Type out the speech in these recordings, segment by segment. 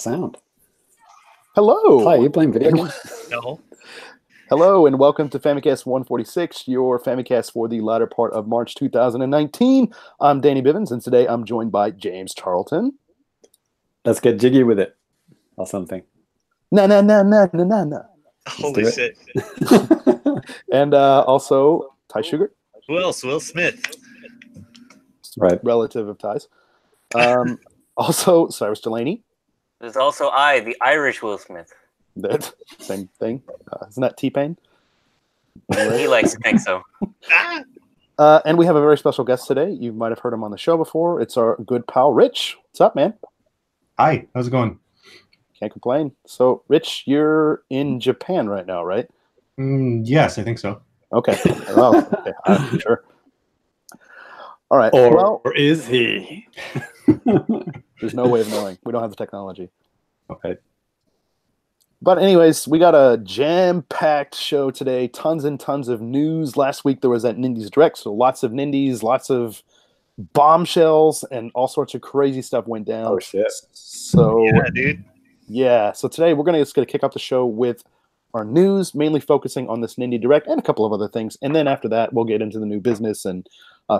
sound. Hello. Hi, you playing video games? No. Hello, and welcome to Famicast 146, your Famicast for the latter part of March 2019. I'm Danny Bivens, and today I'm joined by James Charlton. Let's get jiggy with it, or something. Na. Holy shit. And also Ty Sugar. Who else? Will Smith. Right. Relative of Ty's. Also Cyrus Delaney. There's also the Irish Will Smith. That same thing. Isn't that T-Pain? He likes to think so. And we have a very special guest today. You might have heard him on the show before. It's our good pal, Rich. What's up, man? Hi, how's it going? Can't complain. So, Rich, you're in Japan right now, right? Yes, I think so. Okay. Well, okay. I'm sure. All right. Or is he? There's no way of knowing. We don't have the technology. Okay. But anyways, we got a jam-packed show today. Tons and tons of news. Last week there was that Nindies Direct, so lots of Nindies, lots of bombshells, and all sorts of crazy stuff went down. Oh, shit. So, Yeah, dude. yeah. So today we're just going to kick off the show with our news, mainly focusing on this Nindies Direct and a couple of other things. And then after that, we'll get into the new business and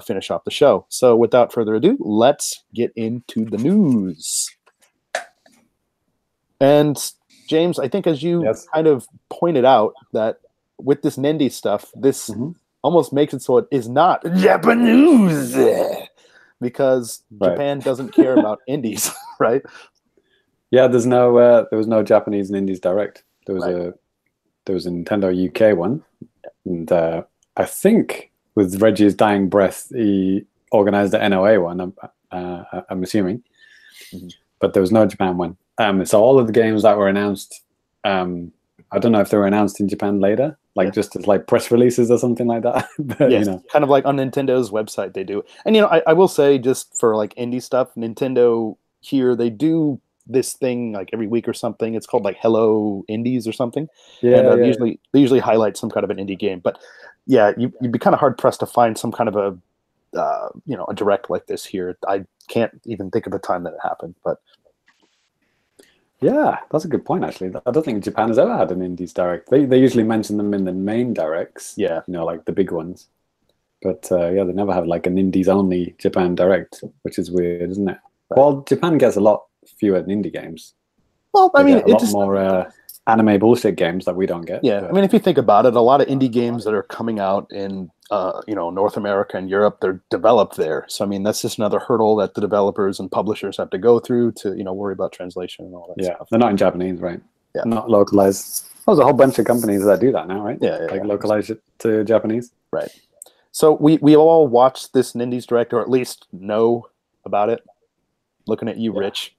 finish off the show. So without further ado, let's get into the news. And James, I think as you kind of pointed out that with this Nindies stuff, this almost makes it so it is not Japanese because Japan doesn't care about indies, right? Yeah, there was no Japanese Nindies Direct. There was a Nintendo UK one, and I think with Reggie's dying breath, he organized the NOA one. I'm assuming, but there was no Japan one. So all of the games that were announced, I don't know if they were announced in Japan later, just as press releases or something like that. But, yes, kind of like on Nintendo's website they do. And I will say, just for indie stuff, Nintendo here, they do this thing every week or something. It's called Hello Indies or something. Yeah, and they usually highlight some kind of an indie game. But yeah, you'd be kind of hard pressed to find some kind of a direct like this here. I can't even think of a time that it happened, but. Yeah, that's a good point, actually. I don't think Japan has ever had an Indies Direct. They usually mention them in the main directs, the big ones. But they never have an Indies-only Japan Direct, which is weird, isn't it? Right. Well, Japan gets a lot fewer indie games. Well, I mean, a lot more anime bullshit games that we don't get. Yeah, I mean, if you think about it, a lot of indie games that are coming out in North America and Europe, they're developed there. So I mean, that's just another hurdle that the developers and publishers have to go through to worry about translation and all that stuff. They're not in Japanese, right? Yeah, not localized. There's a whole bunch of companies that do that now, right? Yeah, localize it to Japanese. Right. So we all watched this Nindies Direct, or at least know about it. Looking at you, Rich.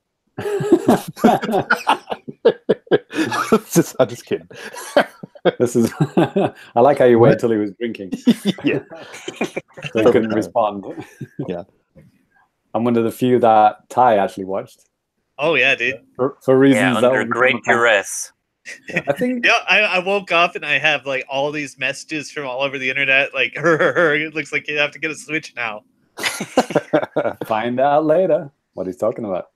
I'm just kidding. This is. I like how you wait till he was drinking. Yeah, so he couldn't respond. Yeah, I'm one of the few that Ty actually watched. Oh yeah, dude. For reasons under great duress. I think. Yeah, I woke up and I have all these messages from all over the internet. It looks like you have to get a Switch now. Find out later what he's talking about.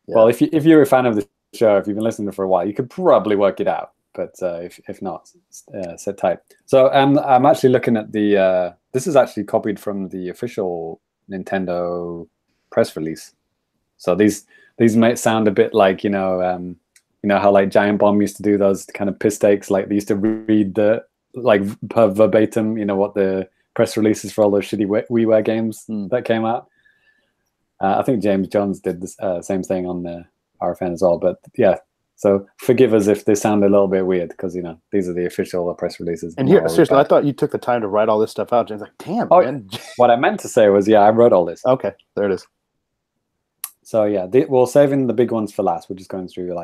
Yeah. Well, if you're a fan of the show, if you've been listening for a while, you could probably work it out. But if not, sit tight. So I'm actually looking at the. This is actually copied from the official Nintendo press release. So these might sound a bit like how Giant Bomb used to do those kind of piss takes. They used to read the per verbatim. What the press releases for all those shitty WiiWare games that came out. I think James Jones did the same thing on the RFN as well. But yeah, so forgive us if they sound a little bit weird because these are the official press releases. And here, seriously, I thought you took the time to write all this stuff out. James, damn, man. What I meant to say was, I wrote all this. Okay, there it is. So yeah, we're saving the big ones for last. We're just going through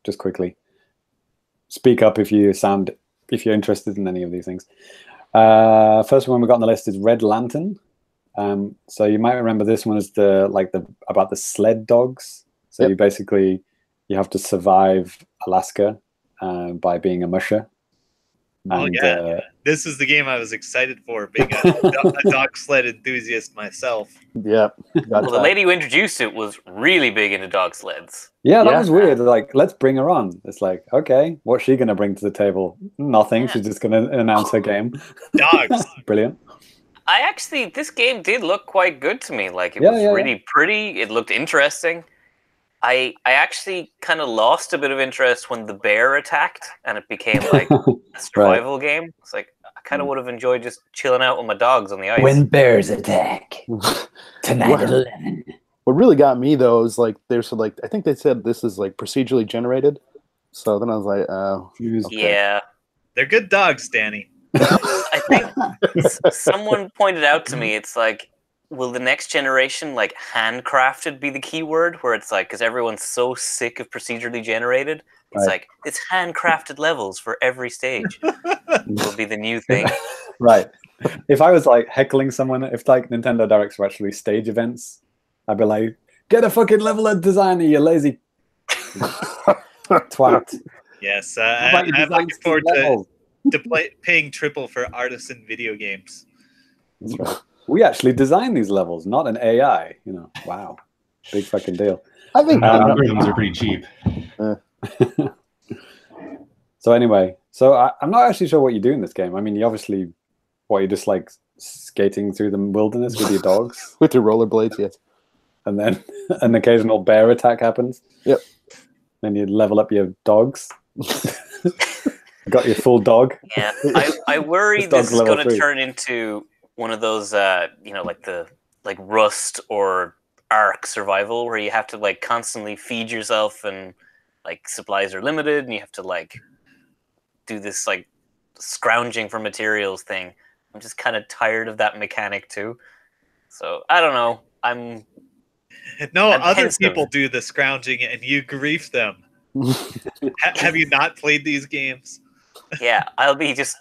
just quickly. Speak up if you're interested in any of these things. First one we got on the list is Red Lantern. So you might remember this one as about the sled dogs. So you have to survive Alaska by being a musher. And, this is the game I was excited for, being a dog sled enthusiast myself. Yeah. Well, the lady who introduced it was really big into dog sleds. Yeah, that was weird. Like, let's bring her on. It's like, okay, what's she going to bring to the table? Nothing. She's just going to announce her game. Dogs. Brilliant. This game did look quite good to me. Like, it was really pretty. It looked interesting. I actually kind of lost a bit of interest when the bear attacked and it became like a survival game. It's like, I kind of would have enjoyed just chilling out with my dogs on the ice. When bears attack. Tonight at 11. What really got me though is like there's like I think they said this is like procedurally generated. So then I was like, oh, okay. Yeah, they're good dogs, Danny. I think someone pointed out to me, it's like, will the next generation like handcrafted be the key word? Where it's like, because everyone's so sick of procedurally generated, it's like it's handcrafted levels for every stage. Will be the new thing. Right. If I was like heckling someone, if like Nintendo Directs were actually stage events, I'd be like, get a fucking level of designer, you lazy twat. Yes, I'm looking forward to paying triple for artisan video games. That's right. We actually designed these levels, not an AI. You know, wow, big fucking deal. I think algorithms are pretty cheap. So anyway, I'm not actually sure what you do in this game. I mean, you obviously, you're just like skating through the wilderness with your dogs, with your rollerblades, yes. And then an occasional bear attack happens. Yep. Then you level up your dogs. Got your full dog. Yeah, I worry this is going to turn into one of those, like Rust or Ark survival, where you have to like constantly feed yourself and like supplies are limited, and you have to like do this like scrounging for materials thing. I'm just kind of tired of that mechanic too. So I don't know. I'm other pensive. people do the scrounging, and you grief them. Have you not played these games? Yeah, I'll be just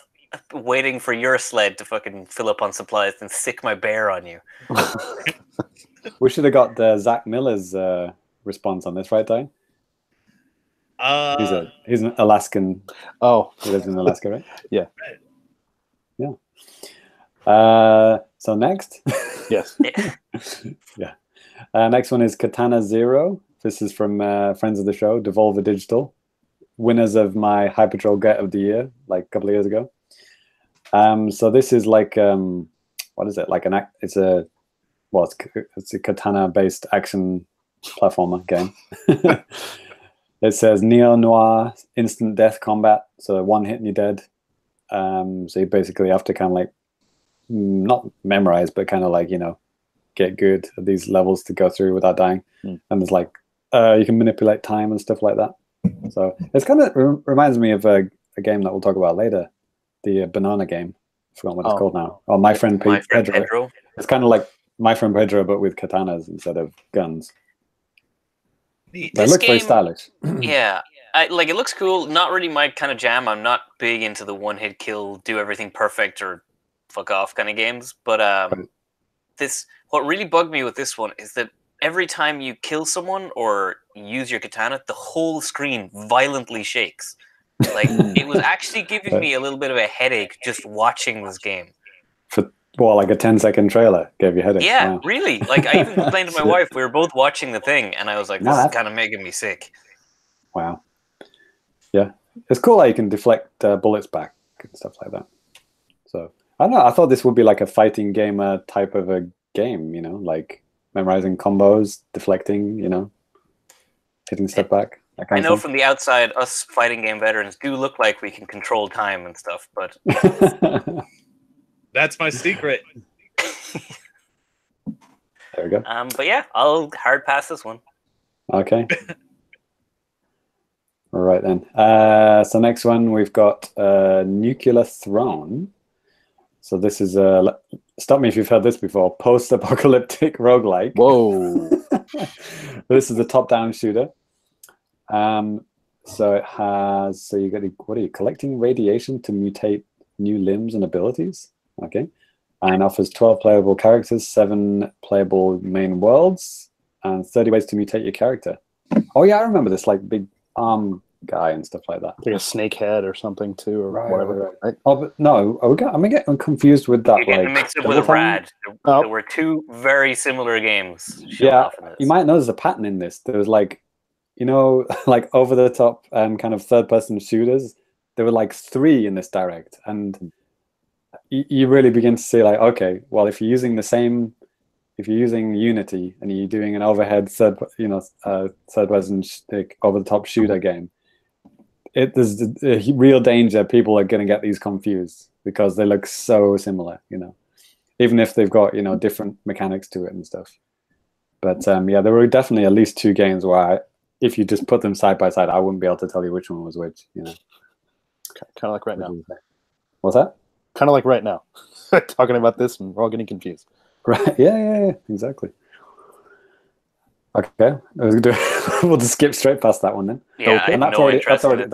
waiting for your sled to fucking fill up on supplies and sick my bear on you. We should have got Zach Miller's response on this, right, Diane? He's an Alaskan. Oh, he lives in Alaska, right? Yeah. Yeah. So next. Yes. Yeah. Next one is Katana Zero. This is from friends of the show, Devolver Digital, winners of my Hyper Troll Get of the Year, like a couple of years ago. So this is like, what is it? Like it's a katana-based action platformer game. It says neo-noir instant death combat. So one hit and you're dead. So you basically have to kind of like, not memorize, but kind of like, get good at these levels to go through without dying. And there's like, you can manipulate time and stuff like that. So it's kind of reminds me of a game that we'll talk about later, the banana game. I forgot what it's called now. Oh, My Friend Pedro. It's kind of like My Friend Pedro, but with katanas instead of guns. It looks very stylish. Yeah, it looks cool. Not really my kind of jam. I'm not big into the one-hit kill, do everything perfect, or fuck off kind of games. But what really bugged me with this one is that every time you kill someone or use your katana, the whole screen violently shakes. Like, it was actually giving me a little bit of a headache just watching this game. Like a 10-second trailer gave you a headache? Yeah, wow. Really. Like, I even complained to my wife. We were both watching the thing, and I was like, this is kind of making me sick. Wow. Yeah. It's cool how you can deflect bullets back and stuff like that. So, I don't know. I thought this would be like a fighting gamer type of a game, like memorizing combos, deflecting, hitting step back. I know from the outside, us fighting game veterans do look like we can control time and stuff, but... That's my secret. There we go. But yeah, I'll hard pass this one. Okay. All right then. So next one we've got Nuclear Throne. So this is stop me if you've heard this before. Post-apocalyptic roguelike. Whoa. This is a top-down shooter. So it has. So you got what are you collecting radiation to mutate new limbs and abilities? Okay, and offers 12 playable characters, 7 playable main worlds, and 30 ways to mutate your character. Oh yeah, I remember this like big arm guy and stuff like that. Like a snake head or something too, or whatever. Right. Oh, but no, am I getting confused with that? You're getting mixed up with a Rad. There were two very similar games. Yeah, you might notice a pattern in this. There was like, like over the top kind of third person shooters. There were like 3 in this Direct, and you really begin to see like, okay, well, if you're using Unity and you're doing an overhead third person over the top shooter game, there's a real danger people are going to get these confused because they look so similar, even if they've got different mechanics to it and stuff. But yeah, there were definitely at least 2 games where if you just put them side by side, I wouldn't be able to tell you which one was which. Kind of like right now. What's that? Kind of like right now, talking about this, and we're all getting confused. Right? Yeah, exactly. Okay, we'll just skip straight past that one then. Yeah, and that's already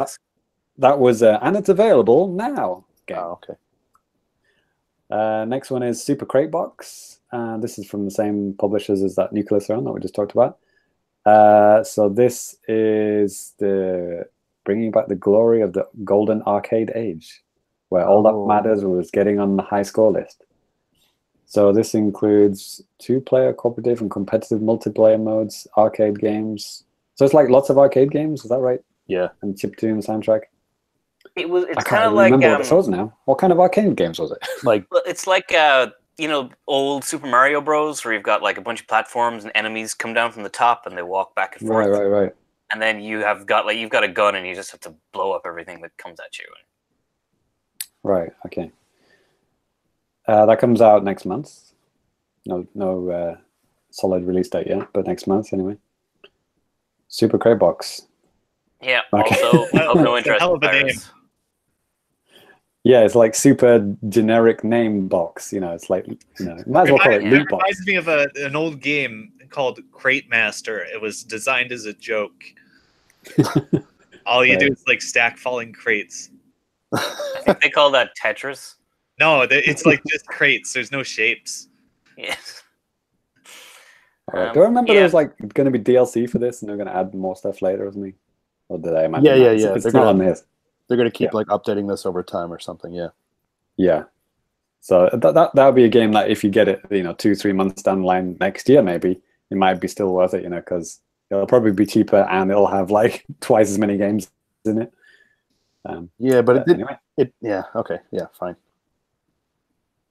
that was and it's available now. Okay. Oh, okay. Next one is Super Crate Box. This is from the same publishers as that Nuclear Throne that we just talked about. So this is bringing back the glory of the golden arcade age, where all that matters was getting on the high score list. So this includes 2-player cooperative and competitive multiplayer modes, arcade games. So it's like lots of arcade games, is that right? Yeah. And chiptune soundtrack. It's kind of like remember what it was now. What kind of arcade games was it? It's like old Super Mario Bros. Where you've got like a bunch of platforms and enemies come down from the top and they walk back and forth. Right. And then you've got a gun and you just have to blow up everything that comes at you. Right. Okay. That comes out next month. No solid release date yet, but next month anyway. Super Crate Box. Yeah. Okay. Also, of no interest. Hell of a name. Yeah, it's like super generic name box. It's like might as well call it loot box. It reminds me of an old game called Crate Master. It was designed as a joke. All you do is like stack falling crates. I think they call that Tetris. No, it's like just crates. There's no shapes. Yes. Do I remember there was like going to be DLC for this, and they're going to add more stuff later or something? Or did I imagine? Yeah. It's not on this. They're going to keep like updating this over time or something. Yeah. Yeah. So that would be a game that if you get it, 2-3 months down the line next year, maybe it might be still worth it, because it'll probably be cheaper and it'll have like twice as many games in it. Yeah, but anyway. Okay. Yeah. Fine.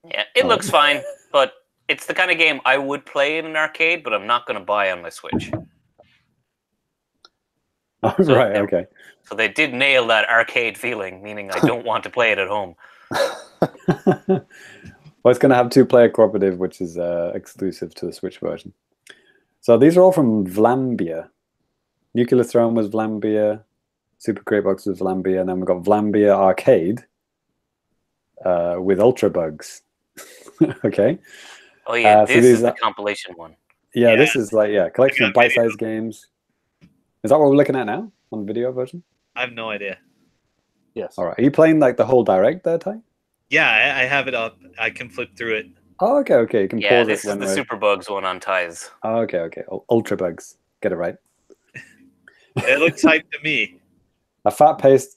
Yeah, it looks fine, but it's the kind of game I would play in an arcade, but I'm not going to buy on my Switch. Right, okay. So they did nail that arcade feeling, meaning I don't want to play it at home. Well, it's going to have 2-player cooperative, which is exclusive to the Switch version. So these are all from Vlambia. Nuclear Throne was Vlambia. Super Crate Box was Vlambia. And then we've got Vlambia Arcade with Ultra Bugs. Okay. Oh, yeah, this is the compilation one. Yeah, this is like, collection of bite-sized games. Is that what we're looking at now on the video version? I have no idea. Yes. All right. Are you playing like the whole Direct there, Ty? Yeah, I have it up. I can flip through it. Oh, okay. You can pause it. This is the Super Bugs one on Ty's. Oh, okay. Ultra Bugs. Get it right. It looks hype to me. A fast-paced,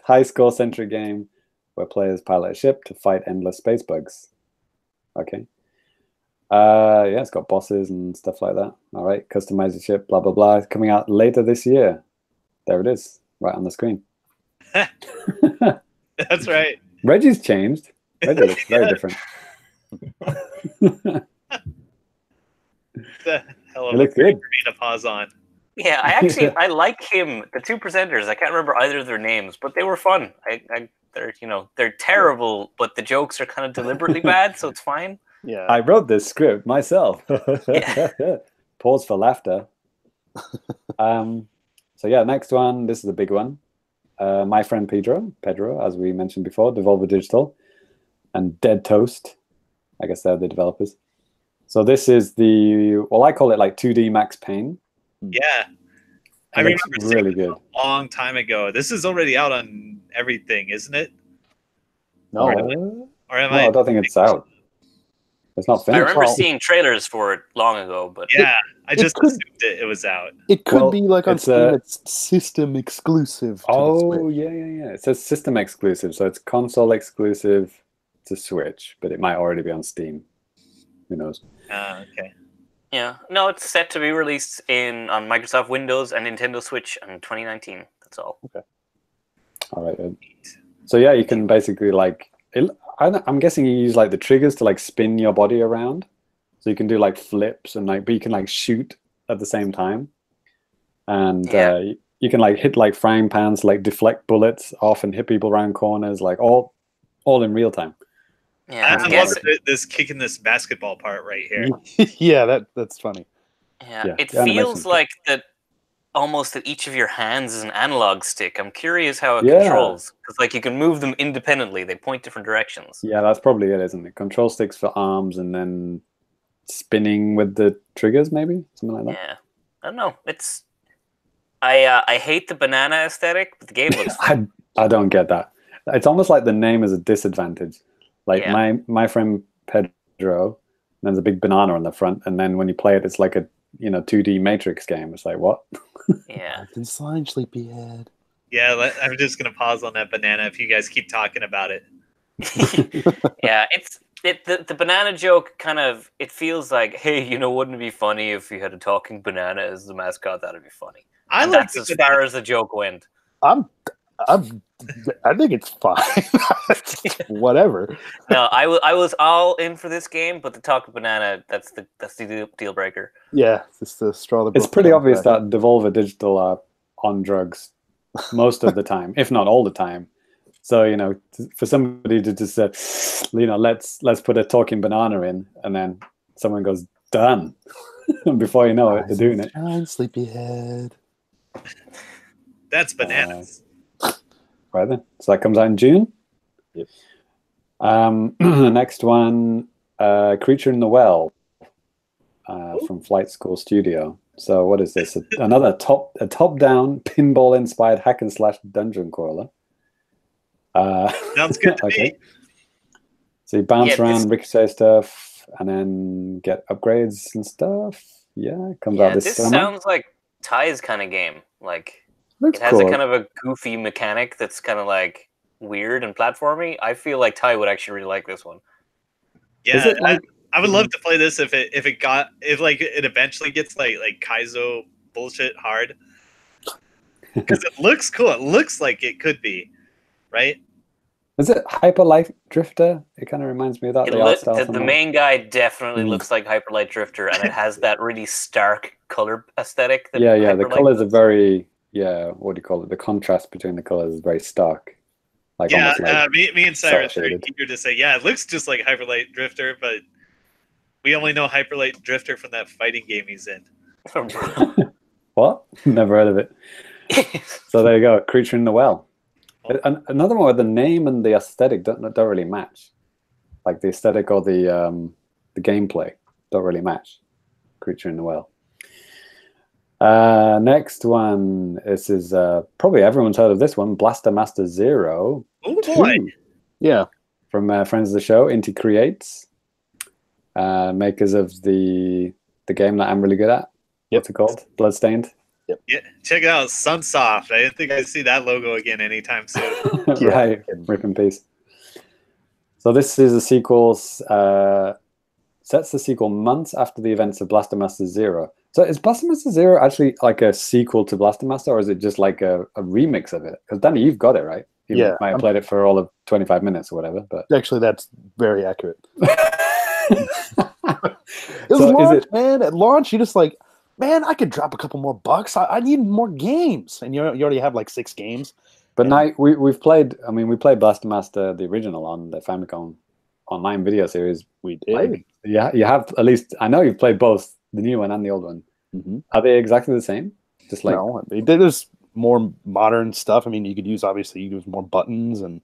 high-score centric game where players pilot a ship to fight endless space bugs. Okay. It's got bosses and stuff like that. All right, customize the ship, blah, blah, blah. It's coming out later this year. There it is, right on the screen. That's right. Reggie's changed. Reggie looks very different. The hell of it looks good. To pause on. Yeah, I like him. The 2 presenters, I can't remember either of their names, but they were fun. They're terrible, but the jokes are kind of deliberately bad, so it's fine. Yeah, I wrote this script myself. Pause for laughter. So next one. This is a big one. My friend Pedro, as we mentioned before, Devolver Digital, and Dead Toast. I guess they're the developers. So this is I call it like 2D Max Payne. Yeah. I remember really good. A long time ago. This is already out on everything, isn't it? No. I don't think it's out. It's not I finished. remember seeing trailers for it long ago, but Yeah, I just assumed it was out. It could Well, be like on it's Steam. It's system exclusive. To the Oh, Switch. yeah. It says system exclusive, so it's console exclusive to Switch, but it might already be on Steam. Who knows? Okay. yeah, no, it's set to be released on Microsoft Windows and Nintendo Switch in 2019. That's all. Okay. All right. So yeah, you can basically like. I'm guessing you use like the triggers to like spin your body around, so you can do like flips and like, but you can like shoot at the same time, and you can like hit like frying pans, like deflect bullets off and hit people around corners, like all in real time. Yeah, I love this kicking this basketball part right here. Yeah, that's funny. Yeah, it feels like that almost that each of your hands is an analog stick. I'm curious how it controls, because like you can move them independently. They point different directions. Yeah, that's probably it, isn't it? Control sticks for arms and then spinning with the triggers, maybe something like that. Yeah, I don't know. It's I hate the banana aesthetic, but the game looks fun. I don't get that. It's almost like the name is a disadvantage. Like my friend Pedro, there's a big banana on the front, and then when you play it, it's like a 2D Matrix game. It's like, what? Yeah. It's inside, sleepyhead. Yeah, I'm just gonna pause on that banana if you guys keep talking about it. Yeah, the banana joke kind of, it feels like, hey, wouldn't it be funny if you had a talking banana as the mascot? That'd be funny. That's as far as the joke went. I think it's fine. Whatever. No, I was all in for this game, but the talking banana, that's the deal breaker. Yeah, it's the straw that broke. It's pretty obvious that Devolver Digital are on drugs most of the time, if not all the time. So for somebody to just say, let's put a talking banana in, and then someone goes done, and before you know it, they're doing it. Sleepyhead. That's bananas. Right then. So that comes out in June. Yep. Next one, Creature in the Well, from Flight School Studio. So what is this? Another top-down pinball-inspired hack and slash dungeon crawler. Sounds good to me. So you bounce around, ricochet stuff, and then get upgrades and stuff. Yeah, it comes out this summer. This sounds like Ty's kind of game. Like, it has cool. a kind of a goofy mechanic that's kind of like weird and platformy. I feel like Ty would actually really like this one. Yeah, I would love to play this if it eventually gets like Kaizo bullshit hard. Because it looks cool. It looks like it could be, right? Is it Hyper Light Drifter? It kind of reminds me of that. The main guy definitely looks like Hyper Light Drifter, and it has that really stark color aesthetic. The colors are very. Yeah, what do you call it? The contrast between the colors is very stark. Like me and Cyrus are eager to say, it looks just like Hyper Light Drifter, but we only know Hyper Light Drifter from that fighting game he's in. What? Never heard of it. So there you go, Creature in the Well. Another one where the name and the aesthetic don't really match. Like the aesthetic or the gameplay don't really match. Creature in the Well. Next one, this is probably everyone's heard of this one, Blaster Master Zero. Oh boy! Yeah, from friends of the show, Inti Creates, makers of the game that I'm really good at. What's it called? Bloodstained. Yep. Yeah, check it out, Sunsoft. I didn't think I'd see that logo again anytime soon. Right, rip in peace. So this is a sequel. Sets the sequel months after the events of Blaster Master Zero. So is Blaster Master Zero actually like a sequel to Blaster Master, or is it just like a remix of it? Because Danny, you've got it, right? You might have played it for all of 25 minutes or whatever. But actually, that's very accurate. Man. At launch, you just like, man, I could drop a couple more bucks. I need more games, and you already have like 6 games. But now we've played. I mean, we played Blaster Master the original on the Famicom online video series. We did. Like, you have at least. I know you've played both the new one and the old one. Mm-hmm. Are they exactly the same? Just like no, there's more modern stuff. I mean, you could use more buttons and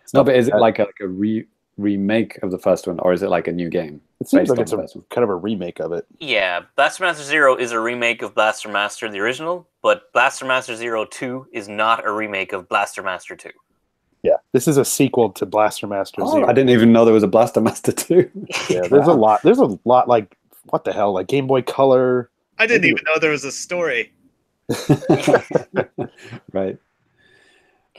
stuff. No, but is it like a remake of the first one, or is it like a new game? It seems like it's kind of a remake of it. Yeah, Blaster Master Zero is a remake of Blaster Master the original, but Blaster Master Zero 2 is not a remake of Blaster Master 2. Yeah, this is a sequel to Blaster Master Zero. I didn't even know there was a Blaster Master 2. Yeah, there's a lot. There's a lot, like, what the hell? Like Game Boy Color. I didn't even know there was a story. Right.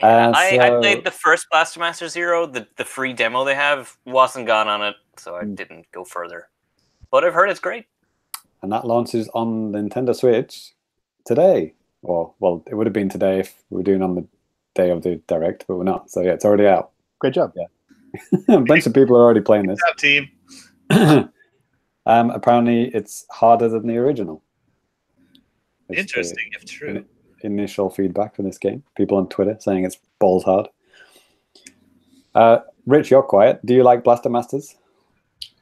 I played the first Blaster Master Zero. The free demo they have wasn't gone on it, so I didn't go further. But I've heard it's great. And that launches on Nintendo Switch today. Well, it would have been today if we were doing on the day of the Direct, but we're not. So yeah, it's already out. Great job. Yeah. A bunch of people are already playing this. Good job, team. Apparently, it's harder than the original. It's Interesting, if true. Initial feedback for this game. People on Twitter saying it's balls hard. Rich, you're quiet. Do you like Blaster Masters?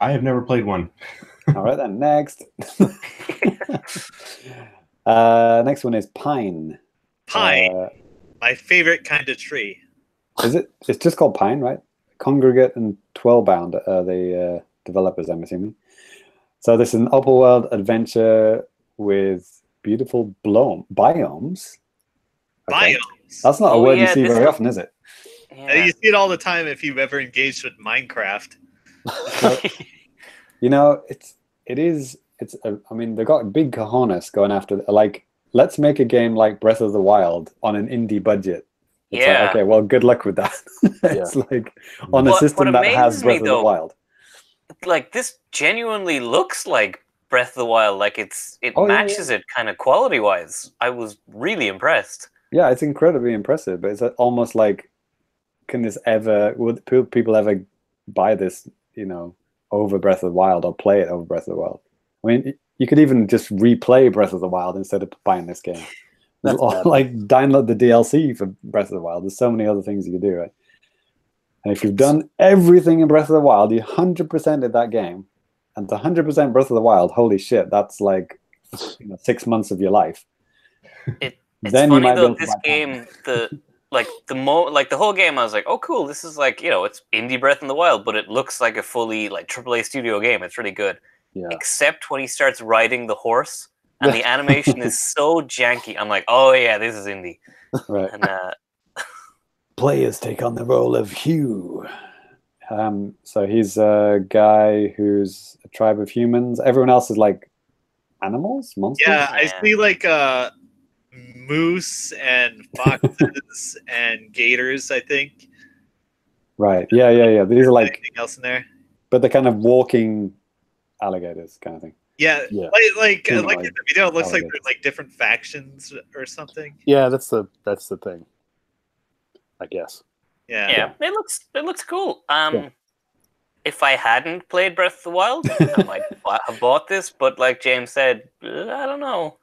I have never played one. All right, then. Next. Next one is Pine. Pine. My favorite kind of tree. Is it? It's just called Pine, right? Congregate and Twelbound are the developers, I'm assuming. So this is an open world adventure with beautiful biomes. Okay. Biomes. That's not a word you see very often, is it? Yeah. You see it all the time if you've ever engaged with Minecraft. You know, I mean, they've got big cojones going after, like, let's make a game like Breath of the Wild on an indie budget. It's like, okay, well, good luck with that. It's like on a system that has Breath of the Wild. Like, this genuinely looks like Breath of the Wild. Like, it matches it kind of quality-wise. I was really impressed. Yeah, it's incredibly impressive, but it's almost like, would people ever buy this, over Breath of the Wild or play it over Breath of the Wild? I mean, you could even just replay Breath of the Wild instead of buying this game. Like, download the DLC for Breath of the Wild. There's so many other things you can do, right? And if you've done everything in Breath of the Wild, you 100%ed that game, and to 100% Breath of the Wild, holy shit, that's like 6 months of your life. It's funny though, this game, the whole game, I was like, oh cool, this is like, it's indie Breath in the Wild, but it looks like a fully like AAA studio game. It's really good. Yeah. Except when he starts riding the horse, and the animation is so janky. I'm like, oh yeah, this is indie. Right. And players take on the role of Hugh. So he's a guy who's a tribe of humans. Everyone else is like animals, monsters. Yeah, I see like moose and foxes and gators, I think. Right. Yeah. These are like anything else in there, but they're kind of walking alligators, kind of thing. Yeah. Like in the video, it looks like there's like different factions or something. Yeah, that's the thing, I guess. Yeah. It looks cool. If I hadn't played Breath of the Wild, I might have bought this. But like James said, I don't know.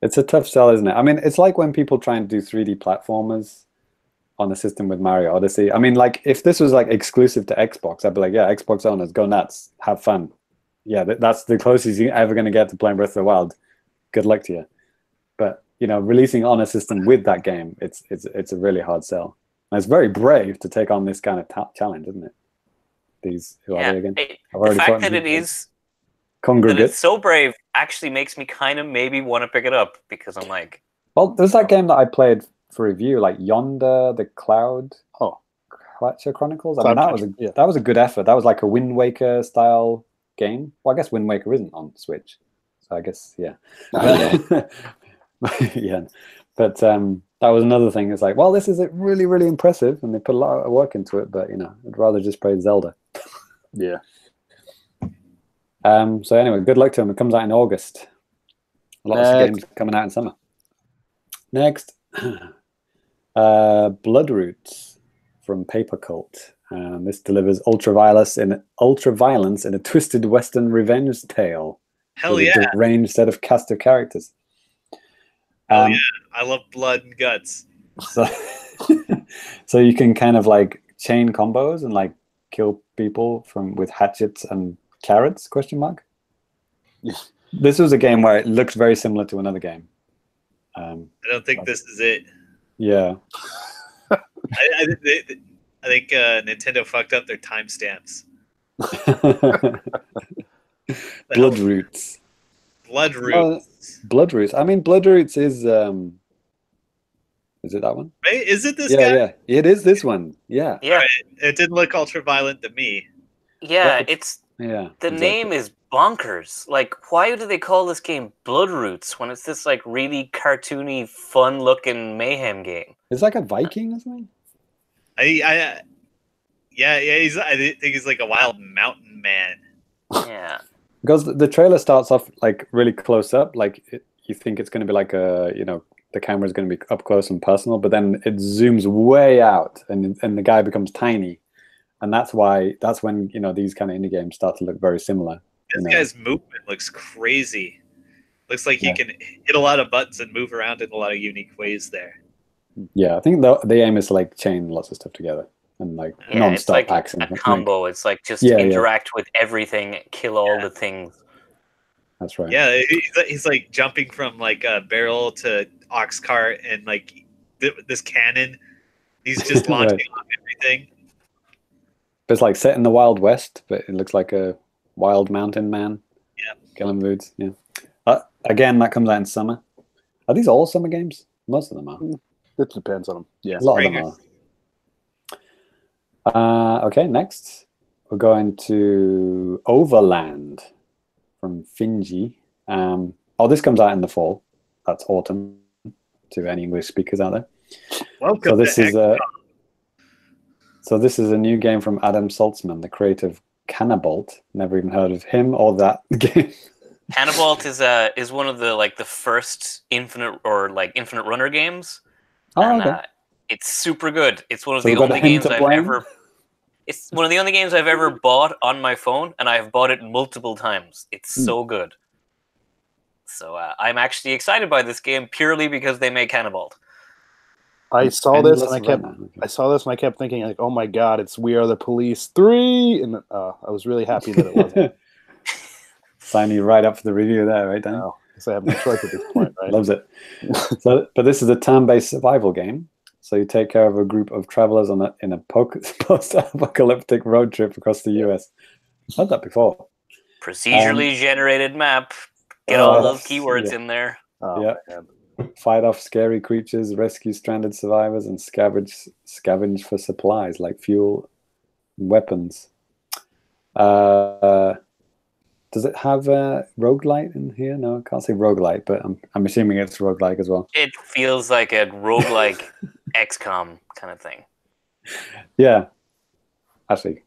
It's a tough sell, isn't it? I mean, it's like when people try and do 3D platformers on a system with Mario Odyssey. I mean, like, if this was like exclusive to Xbox, I'd be like, yeah, Xbox owners, go nuts, have fun. Yeah, that's the closest you're ever going to get to playing Breath of the Wild. Good luck to you. But releasing on a system with that game, it's a really hard sell. And it's very brave to take on this kind of challenge, isn't it? Who are they again? The fact that it is Congregate. That it's so brave actually makes me kind of maybe want to pick it up, because I'm like, well, there's that game that I played for review, like Yonder the Cloud. Cloud Chronicles. I mean, that was a good effort. That was like a Wind Waker style game. Well, I guess Wind Waker isn't on Switch, so I guess yeah. Yeah, but that was another thing. It's like, well, this is really, really impressive, and they put a lot of work into it. But I'd rather just play Zelda. Yeah. So anyway, good luck to him. It comes out in August. A lot of games coming out in summer. Next, Bloodroots from Paper Cult. This delivers ultraviolence in a twisted Western revenge tale. Hell yeah! A deranged set of cast of characters. Yeah, I love blood and guts. So you can kind of like chain combos and like kill people with hatchets and carrots? ? This was a game where it looks very similar to another game. I don't think this is it. Yeah. I think Nintendo fucked up their timestamps. Bloodroots. Bloodroots. Bloodroots. I mean, Bloodroots is Is it that one? Right? Is it this guy? Yeah, it is this one. Yeah. Yeah. Right. It didn't look ultra violent to me. Yeah, the name is bonkers. Like, why do they call this game Bloodroots when it's this like really cartoony, fun-looking mayhem game? It's like a Viking or something. I think he's like a wild mountain man. Yeah. Because the trailer starts off like really close up, like you think it's going to be like the camera is going to be up close and personal, but then it zooms way out, and the guy becomes tiny, and that's when these kind of indie games start to look very similar. This guy's movement looks crazy. Looks like he can hit a lot of buttons and move around in a lot of unique ways there. Yeah, I think the aim is to like chain lots of stuff together and like non-stop it's like action. a combo. It's like just interact with everything, kill all the things. That's right. Yeah, he's like jumping from like a barrel to ox cart and like this cannon. He's just launching off everything. It's like set in the Wild West, but it looks like a wild mountain man. Yeah. Killing dudes. Yeah. Again, that comes out in summer. Are these all summer games? Most of them are. It depends on them. Yeah. A lot of them are. Okay, next. We're going to Overland from Finji. This comes out in the fall. That's autumn to any English speakers out there. Welcome So this is a new game from Adam Saltzman, the creator of Cannabolt. Never even heard of him or that game. Cannabolt is one of the first infinite runner games. Okay. It's super good. It's one of the only games It's one of the only games I've ever bought on my phone, and I've bought it multiple times. It's so good. So I'm actually excited by this game purely because they made Cannabolt. I saw this and I kept thinking like, oh my god, it's We Are the Police 3, and I was really happy that it wasn't. Sign you right up for the review there, right, Dan? No, because I have no choice at this point, right? Loves it. But this is a turn-based survival game. So you take care of a group of travelers in a post-apocalyptic road trip across the US. I've heard that before. Procedurally generated map. Get all those keywords in there. Man. Fight off scary creatures, rescue stranded survivors, and scavenge for supplies like fuel and weapons. Does it have roguelite in here? No, I can't say roguelite, but I'm assuming it's roguelike as well. It feels like a roguelike XCOM kind of thing. Yeah. Actually,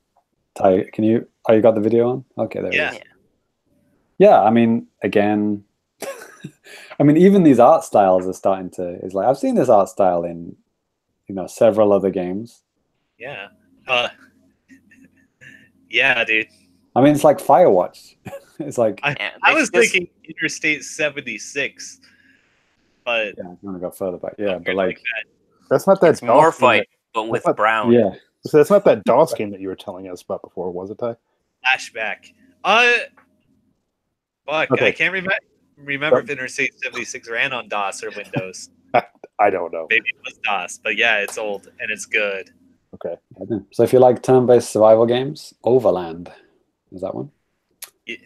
Ty, you got the video on? Okay, there it is. Yeah, I mean, again, I mean, even these art styles are starting to. It's like I've seen this art style in, several other games. Yeah. Yeah, dude. I mean, it's like Firewatch. It's like I was thinking Interstate 76, but yeah, I'm gonna go further back. Yeah, but like that's not that. It's more fight, but with brown. Yeah. So that's not that DOS game that you were telling us about before, was it, Ty? Flashback. Fuck, okay. I can't remember if Interstate 76 ran on DOS or Windows. I don't know. Maybe it was DOS, but yeah, it's old and it's good. Okay. So if you like turn-based survival games, Overland is that one? Yeah.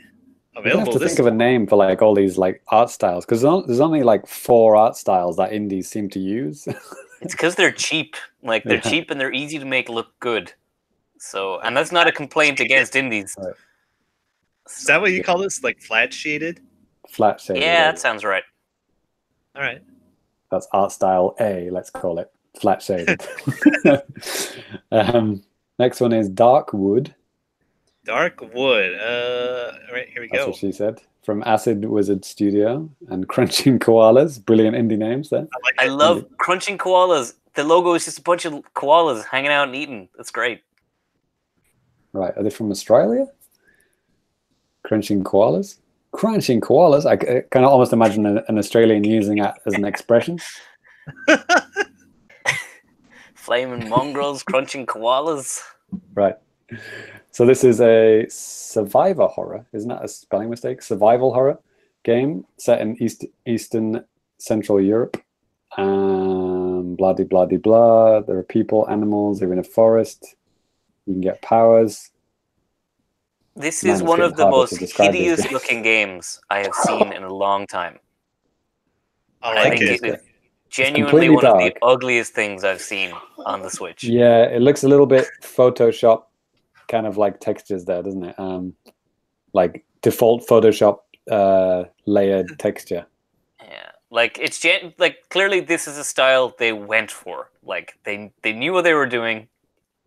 Available. You have to think of a name for like all these like art styles because there's only like 4 art styles that indies seem to use. It's because they're cheap. Like they're cheap and they're easy to make look good. So, and that's not a complaint against indies. Right. Is that what you call this? Like flat shaded? Flat shaded. Yeah, that sounds right. All right. That's art style A. Let's call it flat shaded. Next one is Dark Wood. Dark Wood. All right, here we go. That's what she said. From Acid Wizard Studio and Crunching Koalas. Brilliant indie names there. I love Crunching Koalas. The logo is just a bunch of koalas hanging out and eating. That's great. Right. Are they from Australia? Crunching Koalas? Crunching Koalas? I kind of almost imagine an Australian using that as an expression. Flaming mongrels, crunching koalas. Right. So this is a survivor horror. Isn't that a spelling mistake? Survival horror game set in Eastern Central Europe. Blah, de blah, de blah. There are people, animals. They're in a forest. You can get powers. This is one of the most hideous-looking games I have seen in a long time. I think it is genuinely one of the ugliest things I've seen on the Switch. Yeah, it looks a little bit Photoshop kind of like textures there, doesn't it? Like default Photoshop layered texture. Yeah, like it's like clearly this is a style they went for. Like they knew what they were doing.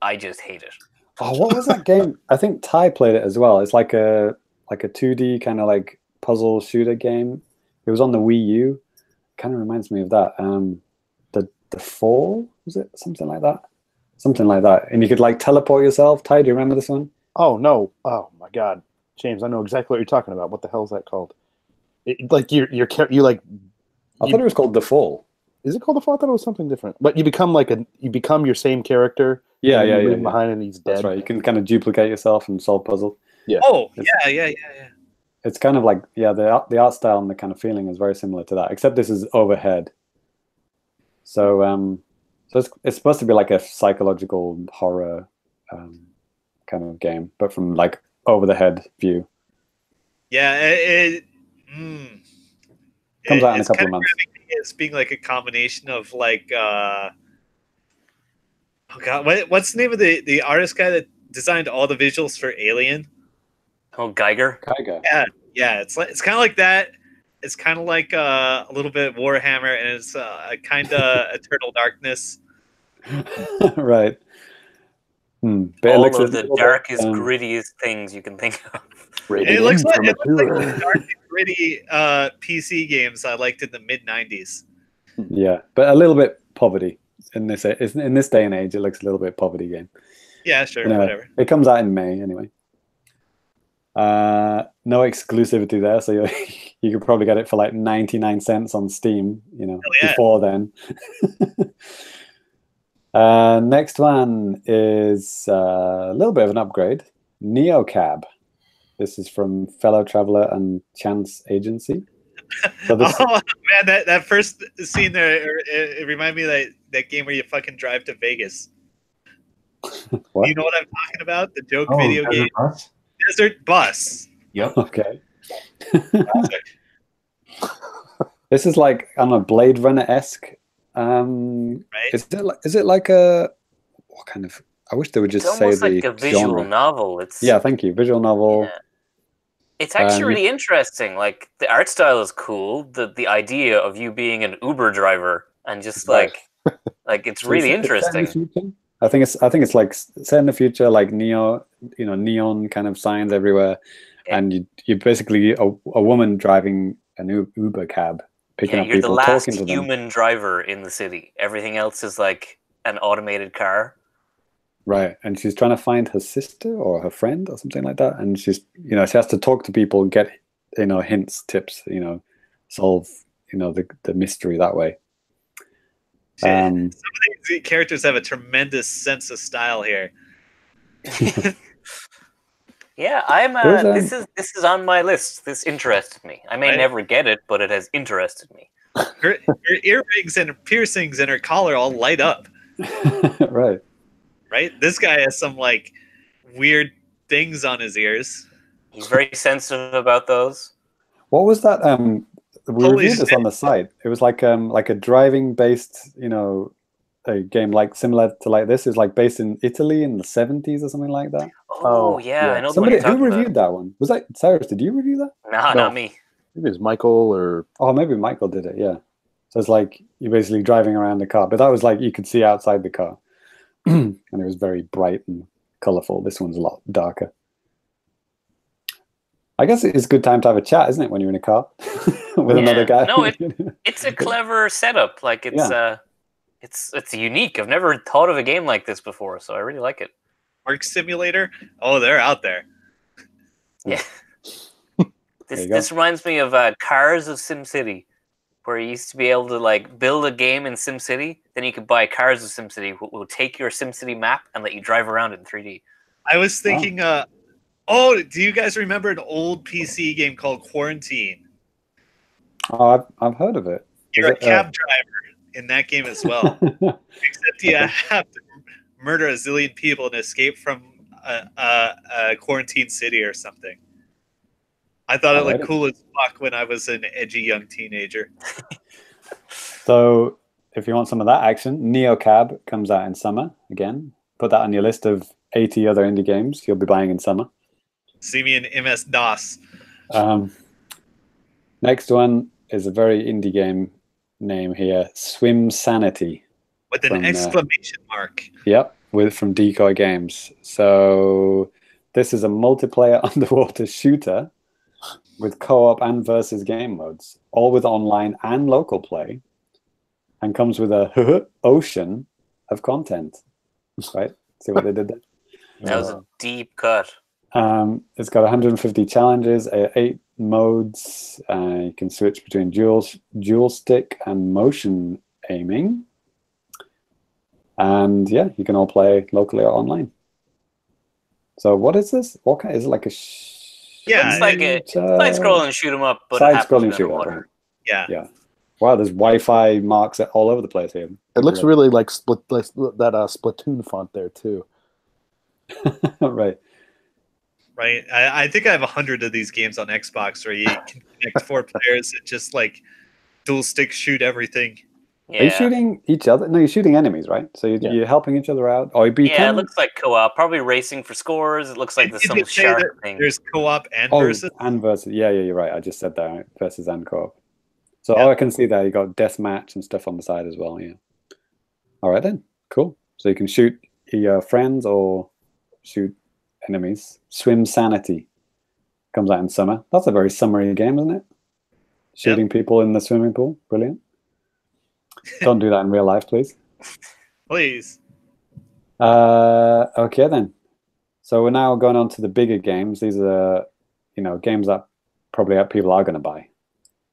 I just hate it. Oh, what was that game? I think Ty played it as well. It's like a 2D kind of like puzzle shooter game. It was on the Wii U. Kind of reminds me of that. The Fall, was it? Something like that. Something like that. And you could like teleport yourself. Ty, do you remember this one? Oh no! Oh my God, James, I know exactly what you're talking about. What the hell is that called? Like you like. I thought it was called The Fall. Is it called The Fall? I thought it was something different. But you become your same character. Yeah. Behind and he's dead. That's right. You can kind of duplicate yourself and solve puzzles. Yeah. Oh, yeah. It's kind of like, the art style and the kind of feeling is very similar to that, except this is overhead. So it's supposed to be like a psychological horror kind of game, but from like over the head view. Yeah, it comes out in a couple of months. It's being like a combination of like oh god, what's the name of the artist guy that designed all the visuals for Alien? Oh, Geiger. Yeah. It's kind of like that. It's kind of like a little bit Warhammer, and it's kind of Eternal Darkness. Right. But all of the darkest, grittiest things you can think of. It looks like the dark and gritty PC games I liked in the mid-90s. Yeah, but a little bit poverty in this day and age. It looks a little bit poverty game. Yeah, sure, anyway, whatever. It comes out in May anyway. No exclusivity there, so you could probably get it for like 99 cents on Steam, before then. Next one is a little bit of an upgrade. NeoCab. This is from Fellow Traveler and Chance Agency. So oh man, that first scene there, it reminded me of that game where you fucking drive to Vegas. What? You know what I'm talking about? The joke video game. Bus? Desert Bus. Yep. Okay. This is like on a Blade Runner-esque. Right? Is it like a what kind of? I wish they would just say almost the like a visual genre. novel. Thank you, visual novel. Yeah. It's actually really interesting. Like the art style is cool. The idea of you being an Uber driver and just like it's really interesting. I think it's like set in the future, like neon kind of signs everywhere, and you're basically a woman driving an Uber cab, picking up you're people, the last talking to them. human driver in the city. Everything else is like an automated car. Right, and she's trying to find her sister or her friend or something like that, and she's she has to talk to people, get hints, tips, solve the mystery that way. Some of these characters have a tremendous sense of style here. Yeah, this is on my list. This interested me. I may never get it, but it has interested me. Her earrings and piercings and her collar all light up. Right. Right? This guy has some like weird things on his ears. He's very sensitive about those. What was that? We reviewed this on the site. It was like a driving based, a game like similar to like this. Is like based in Italy in the 70s or something like that. Oh yeah, I know. Somebody who reviewed that one. Was that Cyrus? Did you review that? No, not me. Maybe it was Michael or maybe Michael did it. Yeah. So it's like you're basically driving around the car, but that was like you could see outside the car. And it was very bright and colorful. This one's a lot darker. I guess it's a good time to have a chat, isn't it, when you're in a car with another guy? No, it's a clever setup. Like it's unique. I've never thought of a game like this before, so I really like it. Work Simulator? Oh, they're out there. Yeah. This reminds me of Cars of SimCity, where you used to be able to like build a game in SimCity, then you could buy Cars of SimCity, which will take your SimCity map and let you drive around it in 3D. I was thinking, do you guys remember an old PC game called Quarantine? Oh, I've heard of it. You're a cab driver in that game as well. Except you have to murder a zillion people and escape from a quarantine city or something. I thought it looked cool as fuck when I was an edgy young teenager. So if you want some of that action, NeoCab comes out in summer again. Put that on your list of 80 other indie games you'll be buying in summer. See me in MS-DOS. Next one is a very indie game name here, Swim Sanity. With an exclamation mark. Yep, from Decoy Games. So this is a multiplayer underwater shooter with co-op and versus game modes, all with online and local play, and comes with a ocean of content. Right? See what they did there? That was a deep cut. It's got 150 challenges, 8 modes. You can switch between dual stick and motion aiming. And yeah, you can all play locally or online. So what is this? What kind? Is it like a? Yeah, it's like a side-scrolling shoot 'em up, but side-scrolling shoot 'em up. Right? Yeah. Yeah. Wow, there's Wi-Fi marks all over the place here. It looks really like that Splatoon font there too. Right. Right. I think I have 100 of these games on Xbox where you can connect 4 players and just like dual stick shoot everything. Yeah. Are you shooting each other? No, you're shooting enemies, right? So you're helping each other out. Or it looks like co-op. Probably racing for scores. It looks like there's some shark thing. There's co-op and versus. And versus. Yeah, you're right. I just said that, right? Versus and co-op. So I can see there you got deathmatch and stuff on the side as well. Yeah. All right then. Cool. So you can shoot your friends or shoot enemies. Swim Sanity comes out in summer. That's a very summery game, isn't it? Shooting people in the swimming pool. Brilliant. Don't do that in real life, please. Please. Okay then. So we're now going on to the bigger games. These are, games that probably people are going to buy,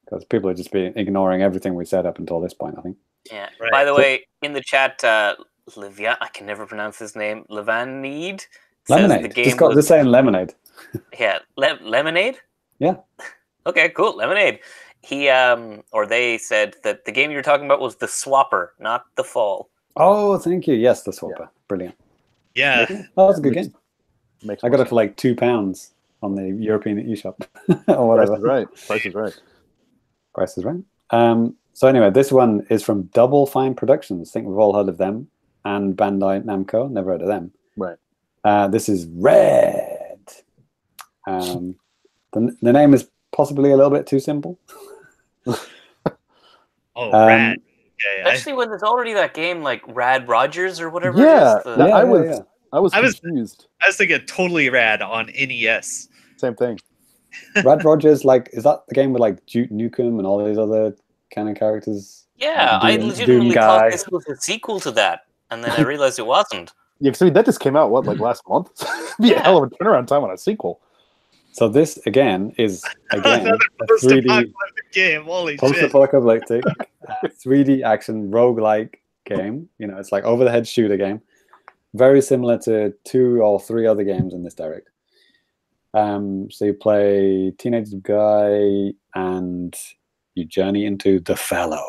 because people are just ignoring everything we said up until this point, I think. Yeah. Right. By the way, in the chat, Livia, I can never pronounce his name. Lemonade. Lemonade. Just saying Lemonade. Yeah, Lemonade. Yeah. Okay, cool. Lemonade. They said that the game you were talking about was the Swapper, not the Fall. Oh, thank you. Yes, the Swapper. Yeah. Brilliant. Yeah. Oh, that's a good game. I got it for like £2 on the European eShop or whatever. Price is right. Price is right. So anyway, this one is from Double Fine Productions. I think we've all heard of them. And Bandai Namco. Never heard of them. Right. This is Red. The name is possibly a little bit too simple. Rad. Especially when there's already that game like Rad Rogers or whatever. Yeah, it is. I was confused. I was thinking totally Rad on NES. Same thing. Rad Rogers, is that the game with like Duke Nukem and all these other kind of characters? Yeah, I legitimately thought this was a sequel to that, and then I realized it wasn't. Yeah, because that just came out last month. It'd be a hell of a turnaround time on a sequel. So this is a 3D game. Holy post-apocalyptic 3D action roguelike game. It's like over-the-head shooter game. Very similar to 2 or 3 other games in this Direct. So you play teenage guy and you journey into the Fallow.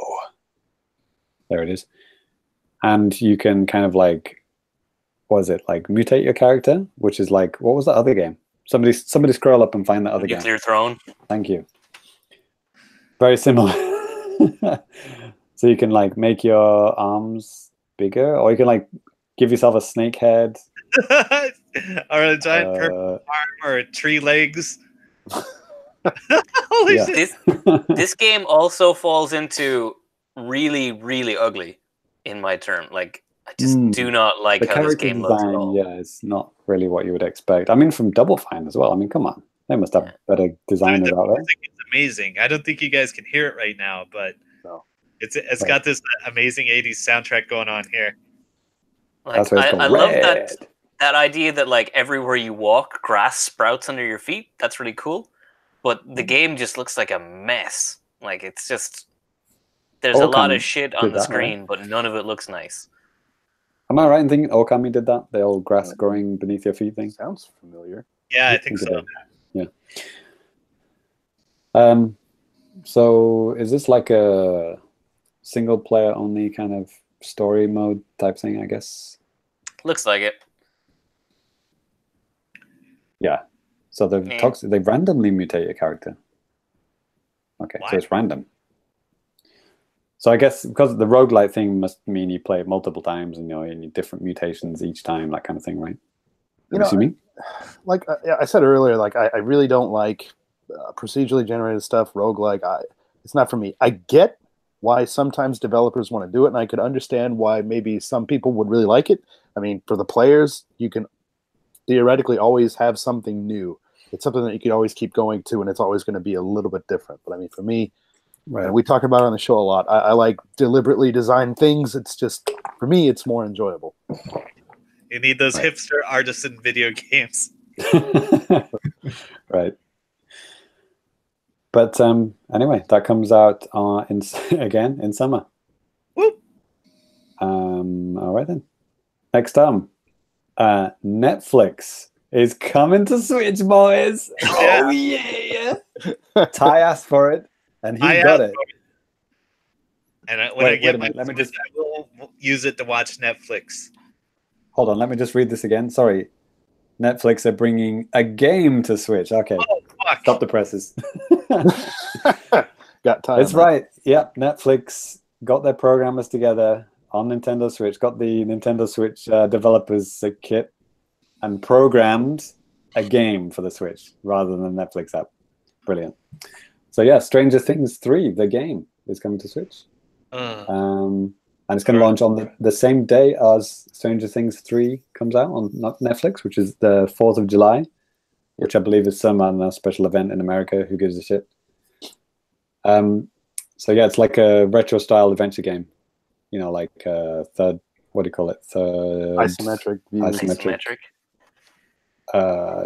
There it is. And you can kind of mutate your character, which is what was that other game? Somebody scroll up and find that other game. Nuclear Throne. Thank you. Very similar. So you can make your arms bigger, or you can give yourself a snake head. Or a giant purple arm, or 3 legs. Holy shit. This game also falls into really, really ugly in my term. I just do not like how this game looks at all. Yeah, it's not really what you would expect. I mean, from Double Fine as well. I mean, come on. They must have better designers out there. It's amazing. I don't think you guys can hear it right now, but it's got this amazing 80s soundtrack going on here. That's what it's called. I love that idea that everywhere you walk, grass sprouts under your feet. That's really cool. But the game just looks like a mess. It's just... There's a lot of shit on the screen, but none of it looks nice. Am I right in thinking Okami did that? The old grass growing beneath your feet thing? Sounds familiar. Yeah, I think so. Yeah. So is this like a single player only kind of story mode type thing, I guess? Looks like it. Yeah. So they randomly mutate your character. Okay, so it's random. So I guess because the roguelite thing must mean you play it multiple times, and you need different mutations each time, that kind of thing, right? You know, like I said earlier, like I really don't like procedurally generated stuff, roguelike. It's not for me. I get why sometimes developers want to do it, and I could understand why maybe some people would really like it. I mean, for the players, you can theoretically always have something new. It's something that you can always keep going to, and it's always going to be a little bit different. But I mean, for me, and we talk about it on the show a lot, I like deliberately designed things. It's just, for me, it's more enjoyable. You need those hipster artisan video games. Right. But anyway, that comes out again in summer. Whoop. All right then. Next Netflix is coming to Switch, boys. Yeah. Oh yeah. Ty asked for it, and he got it. And when I get my Switch, I will use it to watch Netflix. Hold on, let me just read this again. Sorry. Netflix are bringing a game to Switch. Okay. Oh, fuck. Stop the presses. Got time. That's right. Yep. Netflix got their programmers together on Nintendo Switch, got the Nintendo Switch developers kit, and programmed a game for the Switch rather than the Netflix app. Brilliant. So yeah, Stranger Things 3, the game, is coming to Switch. And it's going to launch on the same day as Stranger Things 3 comes out on Netflix, which is the 4th of July, which I believe is some special event in America. Who gives a shit? So yeah, it's like a retro-style adventure game. You know, like third, what do you call it? Third isometric view. Isometric.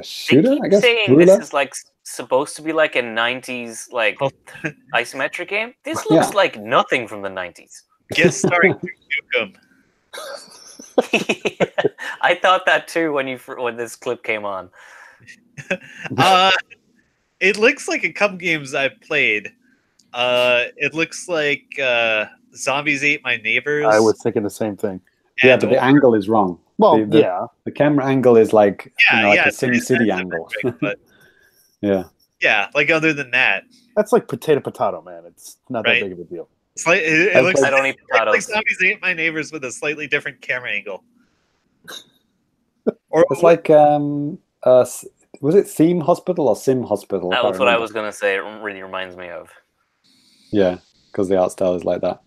Shooter, I guess. Saying this is like supposed to be like a 90s like isometric game. This looks like nothing from the 90s. Guest starring Duke Nukem. I thought that too when this clip came on. It looks like a couple games I've played. It looks like Zombies Ate My Neighbors. I was thinking the same thing. Yeah, but the angle is wrong. Well, the camera angle is like like a Sim City angle. But yeah, like other than that, that's like potato, man. It's not that big of a deal. It looks I don't eat potatoes. like Zombies Ate My Neighbors with a slightly different camera angle. Or it's like was it Theme Hospital or Sim Hospital? That was what I was gonna say. It really reminds me of. Yeah, because the art style is like that.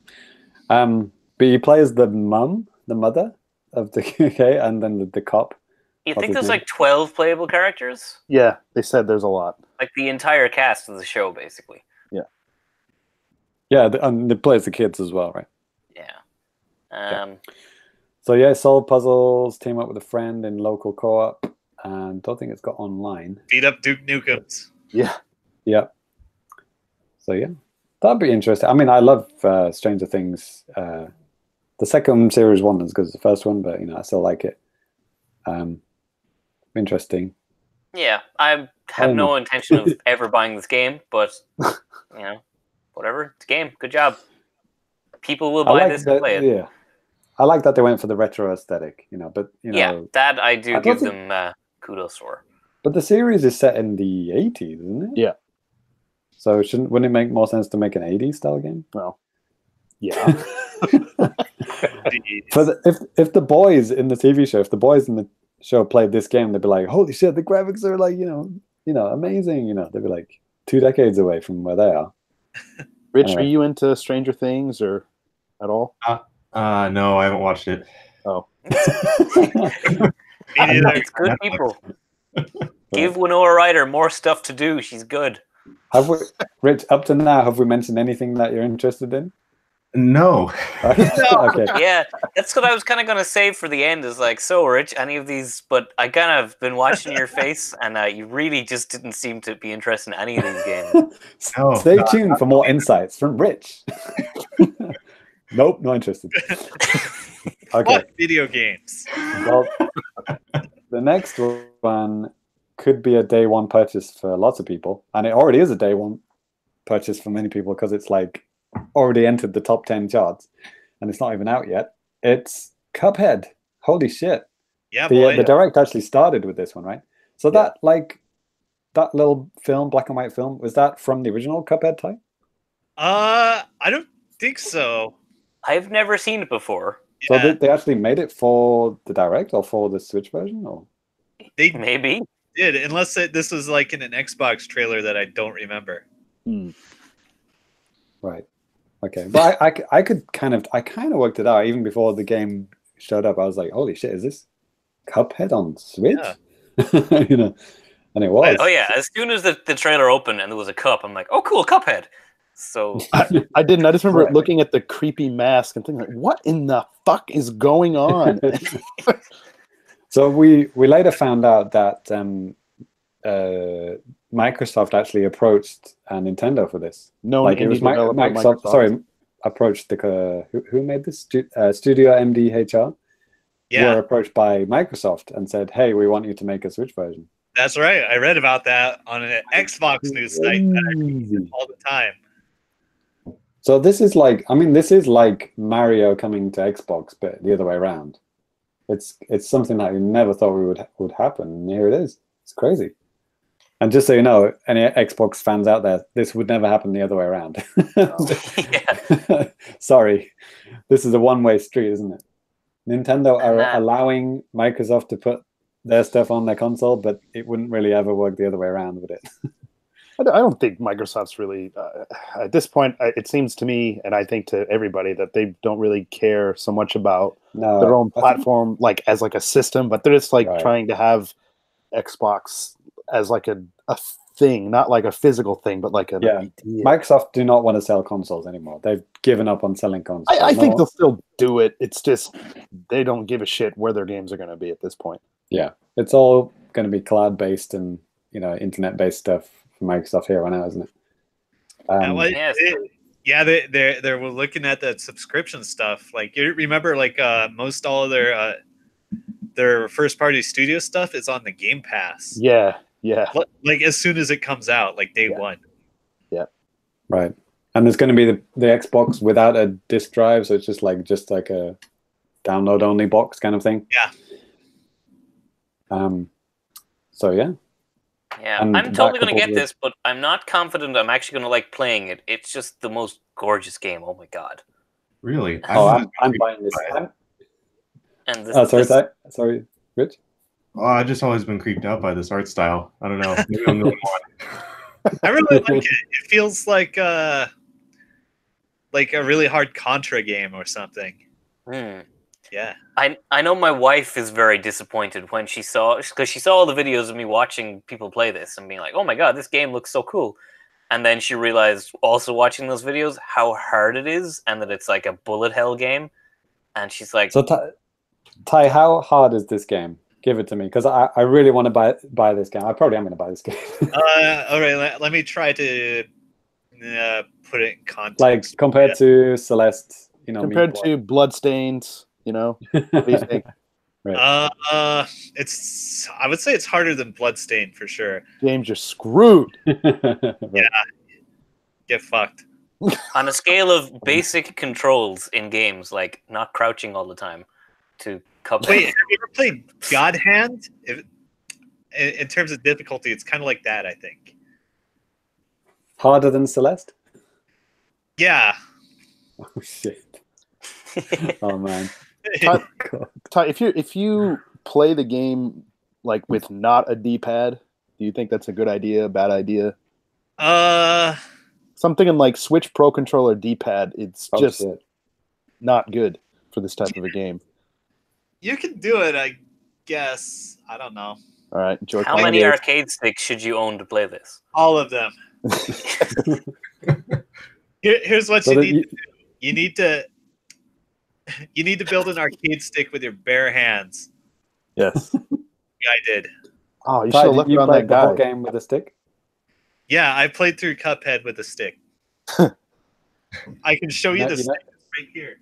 But you play as the mother of the and then the cop. You think there's like 12 playable characters? Yeah, they said there's a lot. Like the entire cast of the show, basically. Yeah, and they play as the kids as well, right? Yeah. So yeah, solve puzzles, team up with a friend in local co-op, and don't think it's got online. Beat up Duke Nukems. Yeah. So yeah, that'd be interesting. I mean, I love Stranger Things. The second series wasn't as good as the first one, but I still like it. Interesting. Yeah, I have no intention of ever buying this game, but whatever. It's a game. Good job. People will buy this and play it. Yeah, I like that they went for the retro aesthetic. But that I do give them kudos for. But the series is set in the 80s, isn't it? Yeah. So wouldn't it make more sense to make an 80s style game? Well, yeah. If the boys in the TV show, if the boys in the show played this game, they'd be like, "Holy shit, the graphics are like amazing." They'd be like 2 decades away from where they are. Rich, are you into Stranger Things or at all? No, I haven't watched it. Oh, it's good, people. Give Winona Ryder more stuff to do. She's good. Rich, up to now, have we mentioned anything that you're interested in? No. Okay. Yeah, that's what I was kind of going to say for the end. Is like, so Rich, any of these? But I kind of been watching your face, and you really just didn't seem to be interested in any of these games. No, Stay tuned for more insights from Rich. Nope, not interested. Okay. What video games? Well, the next one could be a day one purchase for lots of people, and it already is a day one purchase for many people because it's like already entered the top 10 charts, and it's not even out yet. It's Cuphead. Holy shit! Yeah, the Direct actually started with this one, right? So that little film, black and white film, was that from the original Cuphead type? I don't think so. I've never seen it before. So they actually made it for the Direct or for the Switch version, or they maybe did, unless this was like in an Xbox trailer that I don't remember. Right. Okay, but I kind of worked it out even before the game showed up. I was like, holy shit, is this Cuphead on Switch? Yeah. You know, and it was. Oh yeah, as soon as the trailer opened and there was a cup, I'm like, oh cool, Cuphead. So I didn't. I just remember looking at the creepy mask and thinking, like, what in the fuck is going on? So we later found out that Microsoft actually approached Nintendo for this. No, like it was Microsoft. Sorry, approached the who made this Studio MDHR. Yeah, were approached by Microsoft and said, "Hey, we want you to make a Switch version." That's right. I read about that on an Xbox news site that I read all the time. So this is like, I mean, this is like Mario coming to Xbox, but the other way around. It's something that we never thought would happen, and here it is. It's crazy. And just so you know, any Xbox fans out there, this would never happen the other way around. Sorry, this is a one-way street, isn't it? Nintendo are allowing Microsoft to put their stuff on their console, but it wouldn't really ever work the other way around, would it? I don't think Microsoft's really at this point. It seems to me, and I think to everybody, that they don't really care so much about their own platform, like as like a system, but they're just like trying to have Xbox as like a thing, not like a physical thing, but like an idea. Microsoft do not want to sell consoles anymore. They've given up on selling consoles. I think they'll still do it. It's just they don't give a shit where their games are going to be at this point. Yeah, it's all going to be cloud-based and internet-based stuff for Microsoft here on out, isn't it? They were looking at that subscription stuff. Like you remember, like most all of their first-party studio stuff is on the Game Pass. Yeah. Like as soon as it comes out, like day one. Yeah. Right. And there's going to be the Xbox without a disc drive, so it's just like a download-only box kind of thing. Yeah. So yeah. Yeah, I'm totally going to get this, but I'm not confident I'm actually going to like playing it. It's just the most gorgeous game. Oh my god. Really? I'm buying this. And this, sorry, Rich? Oh, I've just always been creeped out by this art style. I don't know. Maybe I'm the only one. I really like it. It feels like a really hard Contra game or something. Yeah. I know my wife is very disappointed when she saw all the videos of me watching people play this and being like, oh my god, this game looks so cool. And then she realized, also watching those videos, how hard it is and that it's like a bullet hell game. And she's like... So, Ty, how hard is this game? Give it to me, because I really want to buy this game. I probably am going to buy this game. All right, let me try to put it in context. Like, compared to Celeste, compared to Bloodstains, what do you think? Right. I would say it's harder than Bloodstain for sure. Games are screwed. Right. Yeah. Get fucked. On a scale of basic controls in games, like not crouching all the time, to Cuphead. Wait, have you ever played God Hand? In terms of difficulty, it's kind of like that, I think. Harder than Celeste? Yeah. Oh shit. Oh man. Ty, if you play the game like with not a D-pad, do you think that's a good idea, bad idea? So I'm thinking like Switch Pro Controller D-pad. It's just not good for this type of a game. You can do it, I guess. I don't know. All right, enjoy. How many arcade sticks should you own to play this? All of them. Here's what you need to do. You need to build an arcade stick with your bare hands. Yes. Yeah, I did. Oh, you should have left it on that guy. The whole game with a stick? Yeah, I played through Cuphead with a stick. I can show you the stick right here.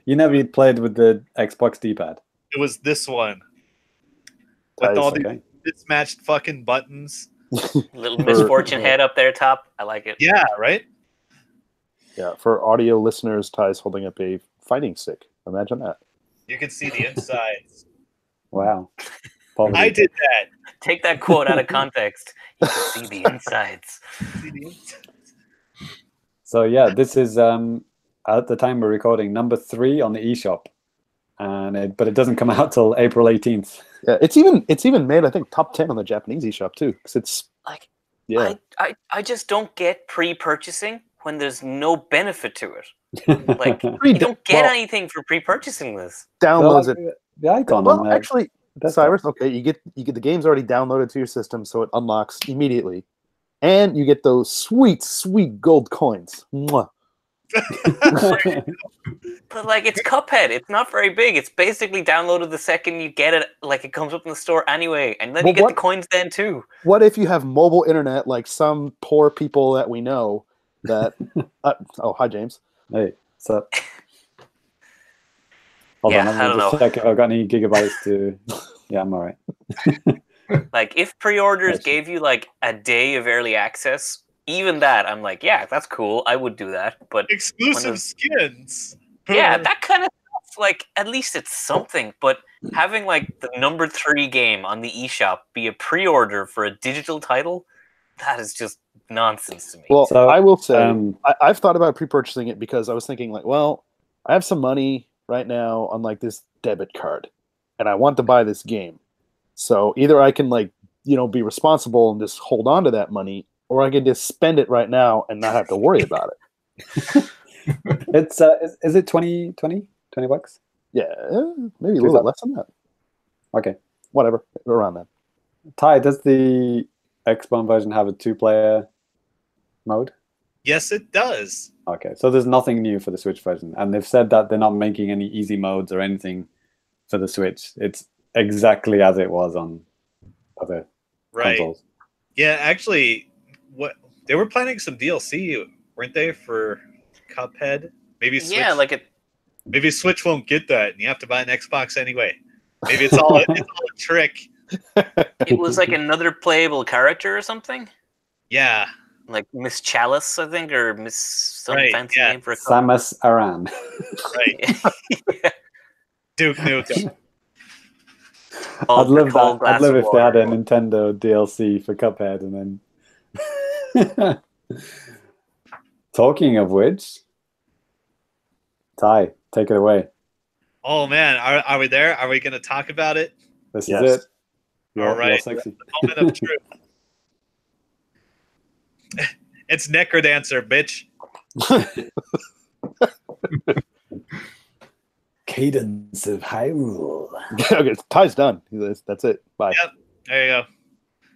You never played with the Xbox D-pad? It was this one. With all the mismatched fucking buttons. Little misfortune head up there top. I like it. Yeah, right? Yeah, for audio listeners, Ty's holding up a fighting stick. Imagine that. You can see the insides. Wow. I did that. Take that quote out of context. You can see the insides. So yeah, this is at the time we're recording number 3 on the eShop, but it doesn't come out till April 18th. Yeah, it's even made, I think, top 10 on the Japanese eShop too, because it's like, yeah. I just don't get pre-purchasing when there's no benefit to it. Like, you don't get anything for pre-purchasing this. Downloads it. The icon. Well, actually, Cyrus, okay, you get the game's already downloaded to your system, so it unlocks immediately, and you get those sweet gold coins. Mwah. But like, it's Cuphead. It's not very big. It's basically downloaded the second you get it. Like, it comes up in the store anyway, and then you get the coins then too. What if you have mobile internet like some poor people that we know that? Oh, hi, James. Hey, what's up? Hold on, I don't know. Check if I've got any gigabytes to. Yeah, I'm all right. Like, if pre-orders gave you like a day of early access, even that, I'm like, yeah, that's cool. I would do that. But exclusive skins. Yeah, that kind of stuff. Like, at least it's something. But having like the number 3 game on the eShop be a pre-order for a digital title, that is just nonsense to me. Well, so, I will say I've thought about pre-purchasing it because I was thinking like, well, I have some money right now on like this debit card, and I want to buy this game. So either I can like, be responsible and just hold on to that money, or I can just spend it right now and not have to worry about it. It's is it 20 bucks? Yeah, maybe a little bit less than that. Okay, whatever, around that. Ty, does the Xbox version have a 2-player mode? Yes, it does. Okay, so there's nothing new for the Switch version, and they've said that they're not making any easy modes or anything for the Switch. It's exactly as it was on other consoles. Yeah, actually, what they were planning some DLC, weren't they, for Cuphead? Maybe Switch. Yeah, like it. Maybe Switch won't get that, and you have to buy an Xbox anyway. Maybe it's all a trick. It was like another playable character or something. Yeah. Like Miss Chalice, I think, or Miss some fancy name for a Samus Aran. Right. Yeah. Duke Nukem. I'd love that. I'd love if they had a Nintendo DLC for Cuphead, and then. Talking of which, Ty, take it away. Oh man, are we there? Are we going to talk about it? This is it. All right. The moment of truth. It's Necrodancer, bitch. Cadence of Hyrule. Okay, Ty's done. That's it. Bye. Yep. There you go.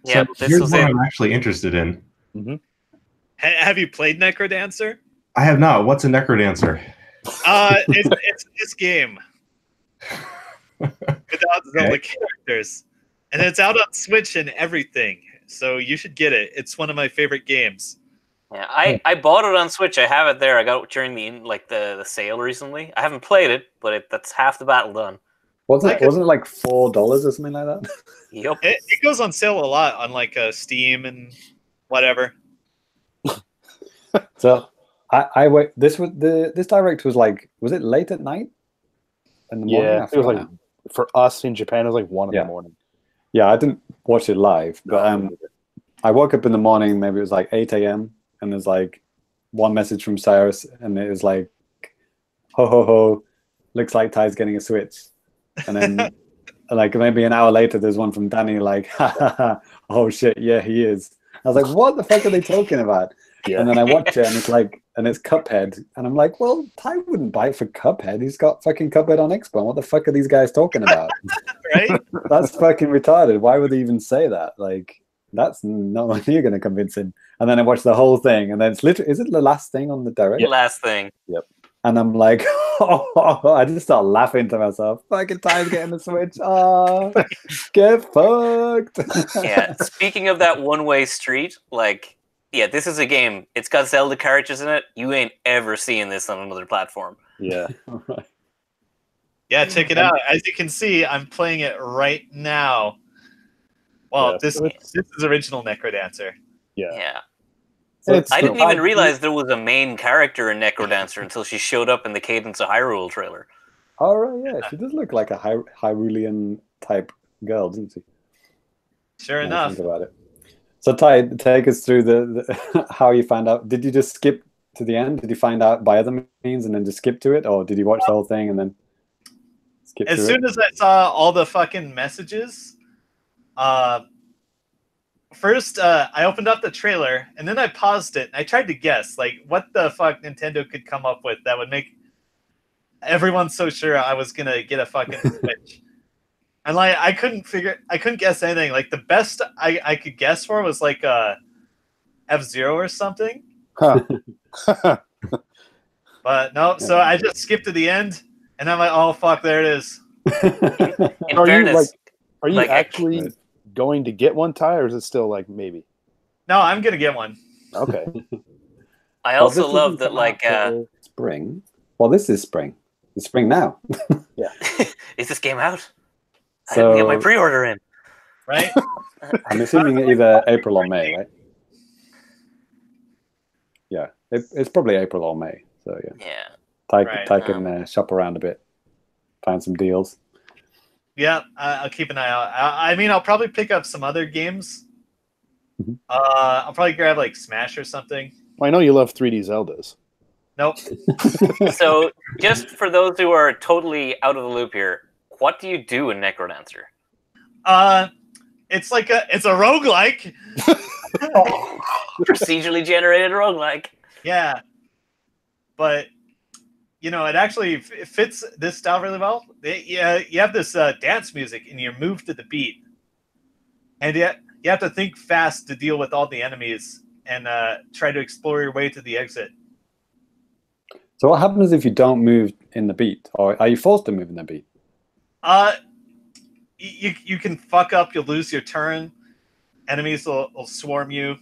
Yeah, so here's what I'm actually interested in. Mm-hmm. Have you played Necrodancer? I have not. What's a Necrodancer? It's this game without Zelda characters, and it's out on Switch and everything. So you should get it. It's one of my favorite games. Yeah, I bought it on Switch. I have it there. I got it during the sale recently. I haven't played it, but that's half the battle done. Wasn't it like $4 or something like that? Yep. It goes on sale a lot on like Steam and whatever. So I wait. This Direct was it late at night? In the morning? Yeah, it was like for us in Japan. It was like 1 in the morning. Yeah, I didn't watch it live, but I woke up in the morning. Maybe it was like 8 a.m. and there's like one message from Cyrus, and it was like, "Ho ho ho, looks like Ty's getting a Switch." And then like maybe an hour later, there's one from Danny like, "Ha ha ha, oh shit, yeah, he is." I was like, "What the fuck are they talking about?" Yeah. And then I watch it, and it's Cuphead, and I'm like, "Well, Ty wouldn't buy it for Cuphead. He's got fucking Cuphead on Xbox. What the fuck are these guys talking about?" Right? That's fucking retarded. Why would they even say that? Like, that's not you're gonna convince him. And then I watched the whole thing, and then it's literally, is it the last thing on the Direct? The last thing. Yep. And I'm like, I just start laughing to myself. Fucking Ty's getting the Switch. Oh, get fucked. Yeah. Speaking of that one-way street, like, yeah, this is a game. It's got Zelda characters in it. You ain't ever seeing this on another platform. Yeah. Right. Yeah, check it out. As you can see, I'm playing it right now. Well, this is original Necrodancer. Yeah. So I didn't even realize there was a main character in Necrodancer until she showed up in the Cadence of Hyrule trailer. Oh, right, yeah. She does look like a Hyrulean type girl, doesn't she? Sure enough. Think about it. So Ty, take us through the how you found out. Did you just skip to the end? Did you find out by other means and then just skip to it, or did you watch the whole thing and then skip? As soon as I saw all the fucking messages, first I opened up the trailer and then I paused it and I tried to guess like what the fuck Nintendo could come up with that would make everyone so sure I was gonna get a fucking Switch. And like I couldn't guess anything. Like the best I could guess for was like F-Zero or something. Huh. But no, so I just skipped to the end and I'm like, oh fuck, there it is. In fairness, are you actually going to get one, Ty, or is it still like maybe? No, I'm gonna get one. Okay. I also love that like spring. Well, this is spring. It's spring now. Yeah. Is this game out? So, I didn't get my pre-order in. Right? I'm assuming either April or May, right? Yeah, it's probably April or May. So Yeah. Ty can shop around a bit, find some deals. Yeah, I'll keep an eye out. I mean, I'll probably pick up some other games. Mm-hmm. I'll probably grab like Smash or something. Well, I know you love 3D Zeldas. Nope. So, just for those who are totally out of the loop here, what do you do in Necrodancer? It's like it's a roguelike. Procedurally generated roguelike. Yeah. But you know, it actually fits this style really well. Yeah, you have this dance music and you move to the beat. And yet you have to think fast to deal with all the enemies and try to explore your way to the exit. So what happens if you don't move in the beat, or are you forced to move in the beat? You can fuck up. You'll lose your turn. Enemies will swarm you.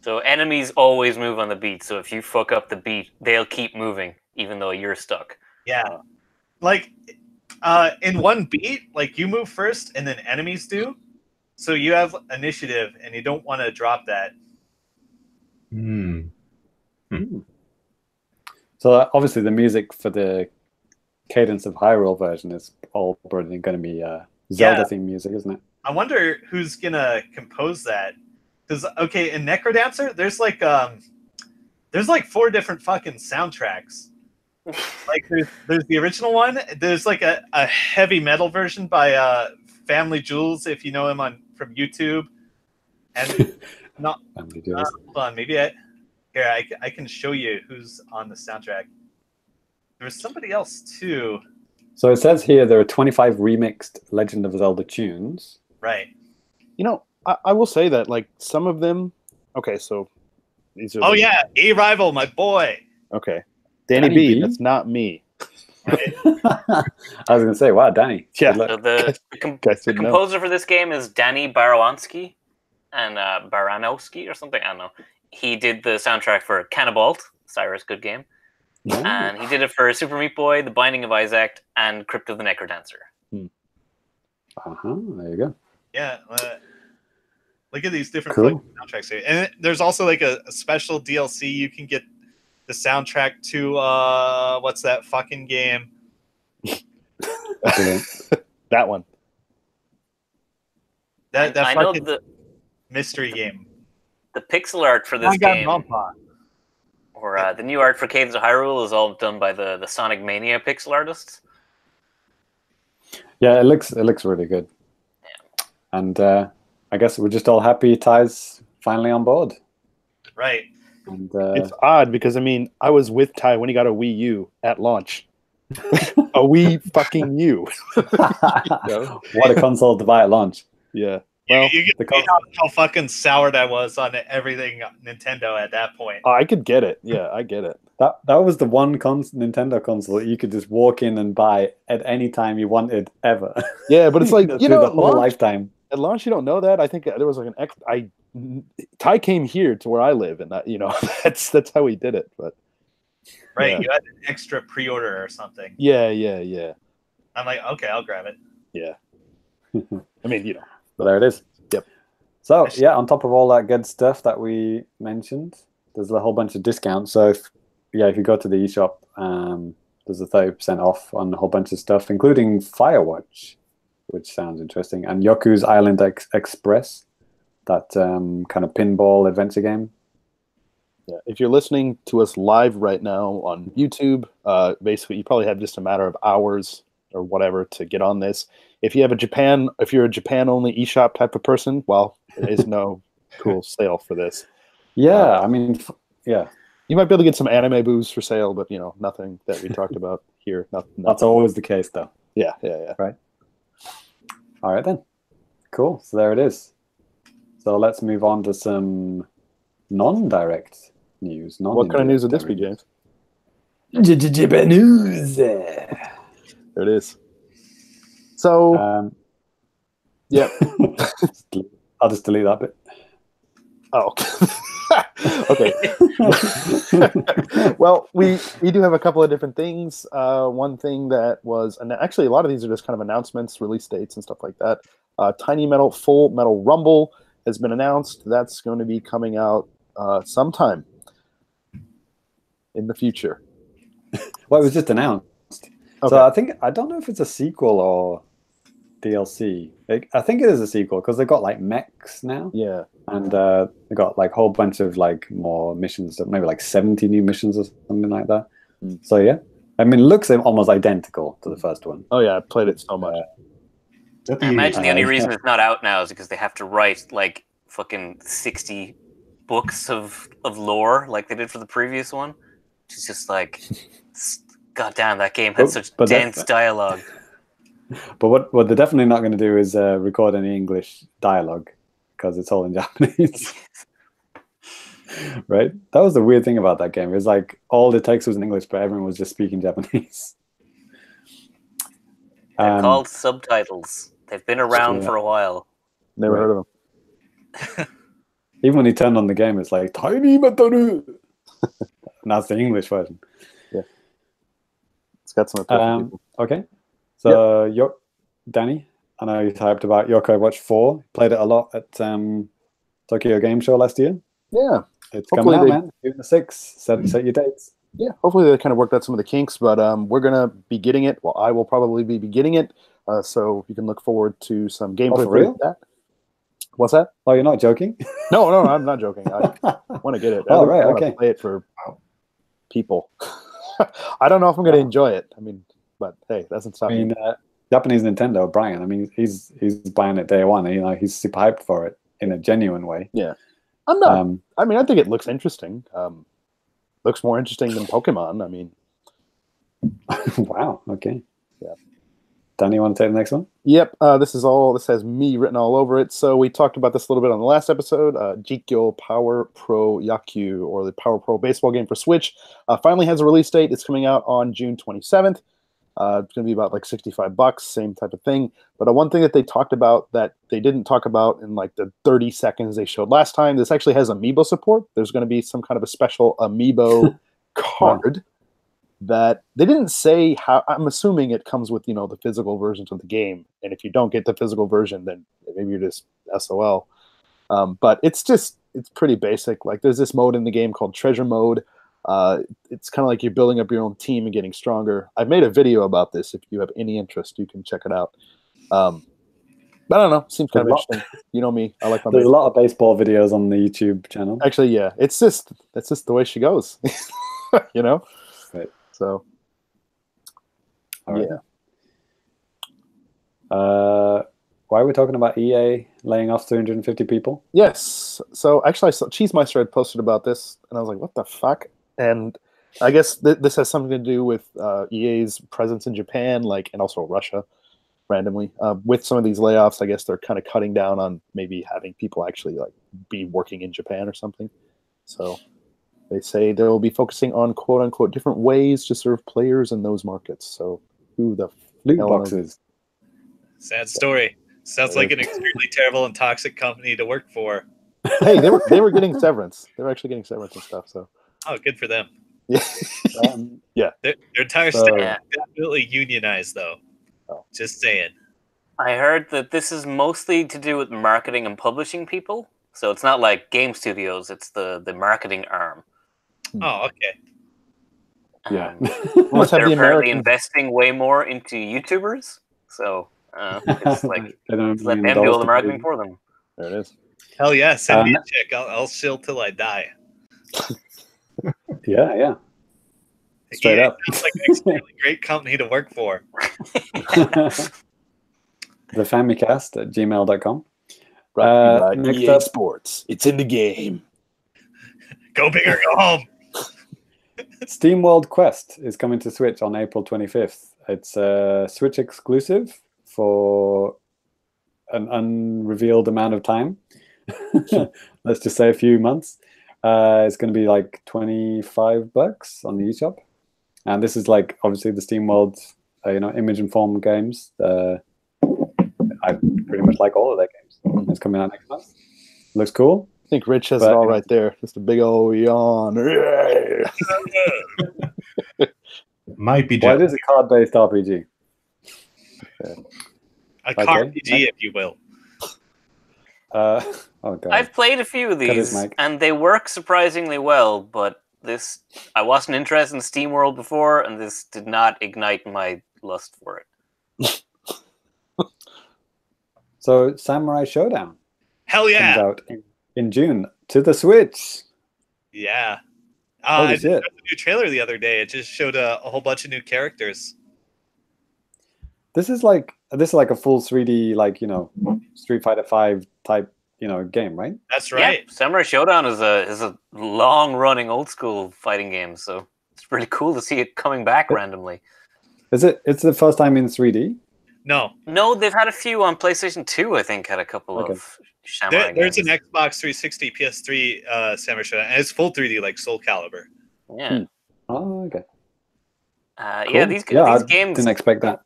So enemies always move on the beat. So if you fuck up the beat, they'll keep moving, even though you're stuck. Yeah, like in one beat, like you move first, and then enemies do. So you have initiative, and you don't want to drop that. So obviously the music for the Cadence of Hyrule version is all probably going to be Zelda theme music, isn't it? I wonder who's gonna compose that. Because okay, in Necrodancer, there's like 4 different fucking soundtracks. Like there's the original one. There's like a heavy metal version by Family Jewels, if you know him from YouTube. And not hold on, maybe I can show you who's on the soundtrack. There was somebody else too. So it says here there are 25 remixed Legend of Zelda tunes. Right. You know, I will say that like some of them. Okay, so these are. Oh yeah, A-Rival, my boy. Okay, Danny B. That's not me. Right. I was going to say, wow, Danny. Yeah. So the composer for this game is Danny Barawanski and Baranowski or something. I don't know. He did the soundtrack for Cannibalt, Cyrus, good game. Yeah. And he did it for Super Meat Boy, The Binding of Isaac, and Crypt of the Necrodancer. There you go. Yeah. Look at these different Cool. soundtracks here. And there's also like a special DLC you can get the soundtrack to what's that fucking game? That one. That I fucking know mystery game. the pixel art for this game, or the new art for Cadence of Hyrule, is all done by the Sonic Mania pixel artists. Yeah, it looks really good. Yeah. And I guess we're just all happy Ty's finally on board. Right. And It's odd because I mean I was with Ty when he got a Wii U at launch. A Wii fucking U. What a console to buy at launch. Yeah. Well, you get to see how fucking soured I was on everything Nintendo at that point. I could get it. Yeah, I get it. That was the one Nintendo console that you could just walk in and buy at any time you wanted ever. Yeah, but it's like through the whole lifetime. At launch, you don't know that. I think there was like Ty came here to where I live, and that that's how he did it. But right, yeah. You had an extra pre-order or something. Yeah. I'm like, okay, I'll grab it. Yeah. I mean, But there it is. Yep. So yeah, on top of all that good stuff that we mentioned, there's a whole bunch of discounts. So if you go to the eShop, there's a 30% off on a whole bunch of stuff, including Firewatch, which sounds interesting, and Yoku's Island Express, that kind of pinball adventure game. Yeah, if you're listening to us live right now on YouTube, basically you probably have just a matter of hours or whatever to get on this. If you're a Japan only eShop type of person, well, there is no cool sale for this. Yeah, I mean, yeah. You might be able to get some anime booze for sale, but nothing that we talked about here. Nothing. That's always the case, though. Yeah. Right. All right then. Cool. So there it is. So let's move on to some non-direct news. What kind of news would this be, James? Japan news. There it is. So, yeah. I'll just delete that bit. Oh, okay. Well, we do have a couple of different things. One thing that was, and actually a lot of these are just kind of announcements, release dates and stuff like that. Tiny Metal Full Metal Rumble has been announced. That's going to be coming out sometime in the future. Well, it was just announced. Okay. So I don't know if it's a sequel or DLC. I think it is a sequel because they've got like mechs now. Yeah. And they got like a whole bunch of like more missions, maybe like 70 new missions or something like that. So yeah, I mean, it looks almost identical to the first one. Oh yeah, I played it so much. I imagine the only reason it's not out now is because they have to write like fucking 60 books of lore like they did for the previous one. Which is just like, goddamn, that game had such dense dialogue. But what they're definitely not going to do is record any English dialogue because it's all in Japanese. Right? That was the weird thing about that game. It was like all the text was in English, but everyone was just speaking Japanese. They're called subtitles. They've been around for a while. Never heard of them. Even when he turned on the game, it's like Tiny Mataru. And that's the English version. Yeah. It's got some people. Okay. So Danny, I know you typed about Yokai Watch 4. Played it a lot at Tokyo Game Show last year. Yeah. It's coming out, man. June the 6th. Set your dates. Yeah, hopefully they kind of worked out some of the kinks, but we're going to be getting it. Well, I will probably be getting it, so you can look forward to some gameplay. For real? That. What's that? Oh, you're not joking? No, I'm not joking. I want to get it. Oh, right, okay. Play it for people. I don't know if I'm going to enjoy it. I mean, but hey, that doesn't stop me. Japanese Nintendo, Brian, I mean, he's buying it day one. He's super hyped for it in a genuine way. Yeah. I'm not. I mean, I think it looks interesting. Looks more interesting than Pokemon. I mean, wow. Okay. Yeah. Danny, you want to take the next one? Yep. This has me written all over it. So we talked about this a little bit on the last episode. Jikyo Power Pro Yaku, or the Power Pro baseball game for Switch, finally has a release date. It's coming out on June 27th. It's going to be about like $65, same type of thing. But one thing that they talked about that they didn't talk about in like the 30 seconds they showed last time, this actually has Amiibo support. There's going to be some kind of a special Amiibo card that they didn't say how. I'm assuming it comes with, the physical versions of the game. And if you don't get the physical version, then maybe you're just SOL. But it's pretty basic. Like there's this mode in the game called Treasure Mode. It's kind of like you're building up your own team and getting stronger. I've made a video about this. If you have any interest, you can check it out. But I don't know. Seems kind of interesting. You know me. I like my. There's a lot of baseball videos on the YouTube channel. Actually, yeah. That's just the way she goes. Right. So. All right. Yeah. Why are we talking about EA laying off 350 people? Yes. So actually, I saw Cheesemeister had posted about this, and I was like, "What the fuck?" And I guess this has something to do with EA's presence in Japan, and also Russia, randomly. With some of these layoffs, I guess they're kind of cutting down on maybe having people actually be working in Japan or something. So they say they will be focusing on quote unquote different ways to serve players in those markets. So who the loot boxes? Sad story. Sounds like an extremely terrible and toxic company to work for. Hey, they were getting severance. They were actually getting severance and stuff. So. Oh, good for them. Yeah. Yeah. Their entire staff is definitely unionized, though. Oh. Just saying. I heard that this is mostly to do with marketing and publishing people. So it's not like game studios. It's the marketing arm. Oh, okay. Yeah. Well, they're apparently investing way more into YouTubers. So it's like let them do all the marketing for them. There it is. Hell yeah. Send me a check. I'll shill till I die. Yeah. Straight up. Sounds like an extremely great company to work for. The Famicast at gmail.com. Next up, Sports. It's in the game. Go big or go home. SteamWorld Quest is coming to Switch on April 25th. It's a Switch exclusive for an unrevealed amount of time. Let's just say a few months. It's going to be like $25 on the eShop. And this is like obviously the SteamWorld, image and form games. I pretty much like all of their games. It's coming out next month. Looks cool. I think Rich has it all right there. Just a big old yawn. Might be. Well, it is a card-based RPG. A card RPG, if you will. Oh God. I've played a few of these, and they work surprisingly well, but I wasn't interested in SteamWorld before, and this did not ignite my lust for it. So, Samurai Showdown. Hell yeah! Comes out in June to the Switch. Yeah. Holy shit. I watched a new trailer the other day. It just showed a whole bunch of new characters. This is like a full 3D, Street Fighter 5 type, game, right? That's right. Yeah, Samurai Showdown is a long-running old-school fighting game, so it's pretty cool to see it coming back randomly. Is it? It's the first time in 3D? No, they've had a few on PlayStation 2, I think, had a couple of Samurai There's games. an Xbox 360, PS3 Samurai Showdown, and it's full 3D like Soul Calibur. Yeah. Oh, okay. Cool. Yeah, these I games... didn't expect that.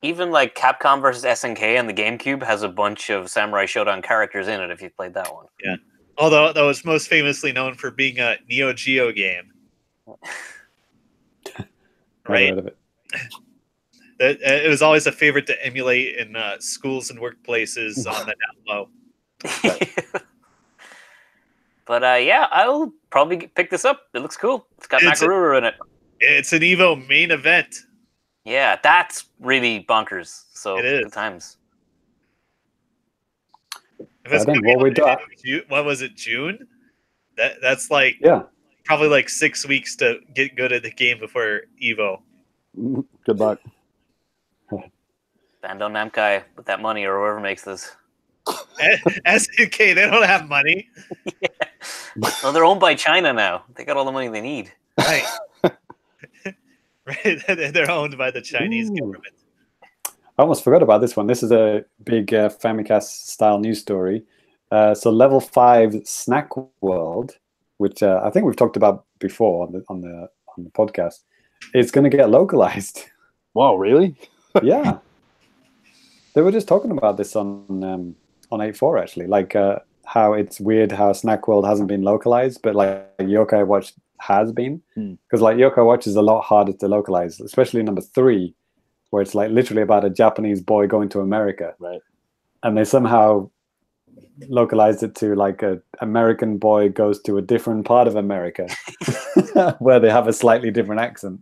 Even like Capcom versus SNK on the GameCube has a bunch of Samurai Showdown characters in it, if you played that one. Yeah. Although that was most famously known for being a Neo Geo game. Right? Heard of it. It was always a favorite to emulate in schools and workplaces on the down low. But yeah, I'll probably pick this up. It looks cool. It's got Makaruru in it. It's an EVO main event. Yeah, that's really bonkers. So it is. Good times. What was it, June? That's like probably like 6 weeks to get good at the game before EVO. Good luck. Bandai Namco with that money, or whoever makes this. SNK, they don't have money. Yeah. Well, they're owned by China now. They got all the money they need. Right. Right. They're owned by the Chinese government. I almost forgot about this one. This is a big Famicast style news story. So Level 5 Snack World, which I think we've talked about before on the podcast, is going to get localized. Wow, really? Yeah. They were just talking about this on 8.4 actually, like how it's weird how Snack World hasn't been localized, but like Yokai Watch has been, because like Yokai Watch is a lot harder to localize, especially number 3, where it's like literally about a Japanese boy going to America, right? And they somehow localized it to like a American boy goes to a different part of America, where they have a slightly different accent,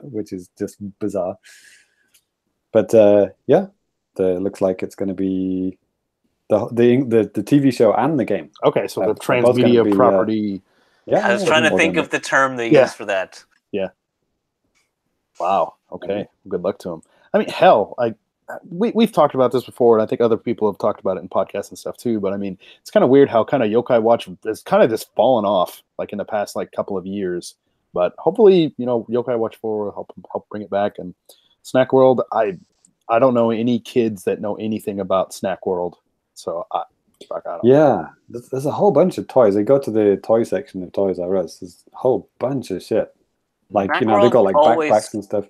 which is just bizarre. But yeah, looks like it's going to be the TV show and the game. Okay, so the transmedia property. Yeah, I was trying to think of the term they use for that. Yeah. Wow. Okay. Good luck to him. I mean, hell, we've talked about this before, and I think other people have talked about it in podcasts and stuff too. But I mean, it's kind of weird how kind of Yokai Watch has kind of just fallen off, like in the past couple of years. But hopefully, Yokai Watch 4 will help bring it back. And Snack World, I don't know any kids that know anything about Snack World, so I don't know. Yeah, there's a whole bunch of toys. They go to the toy section of Toys R Us. There's a whole bunch of shit. Like, Snack they World got like backpacks and stuff.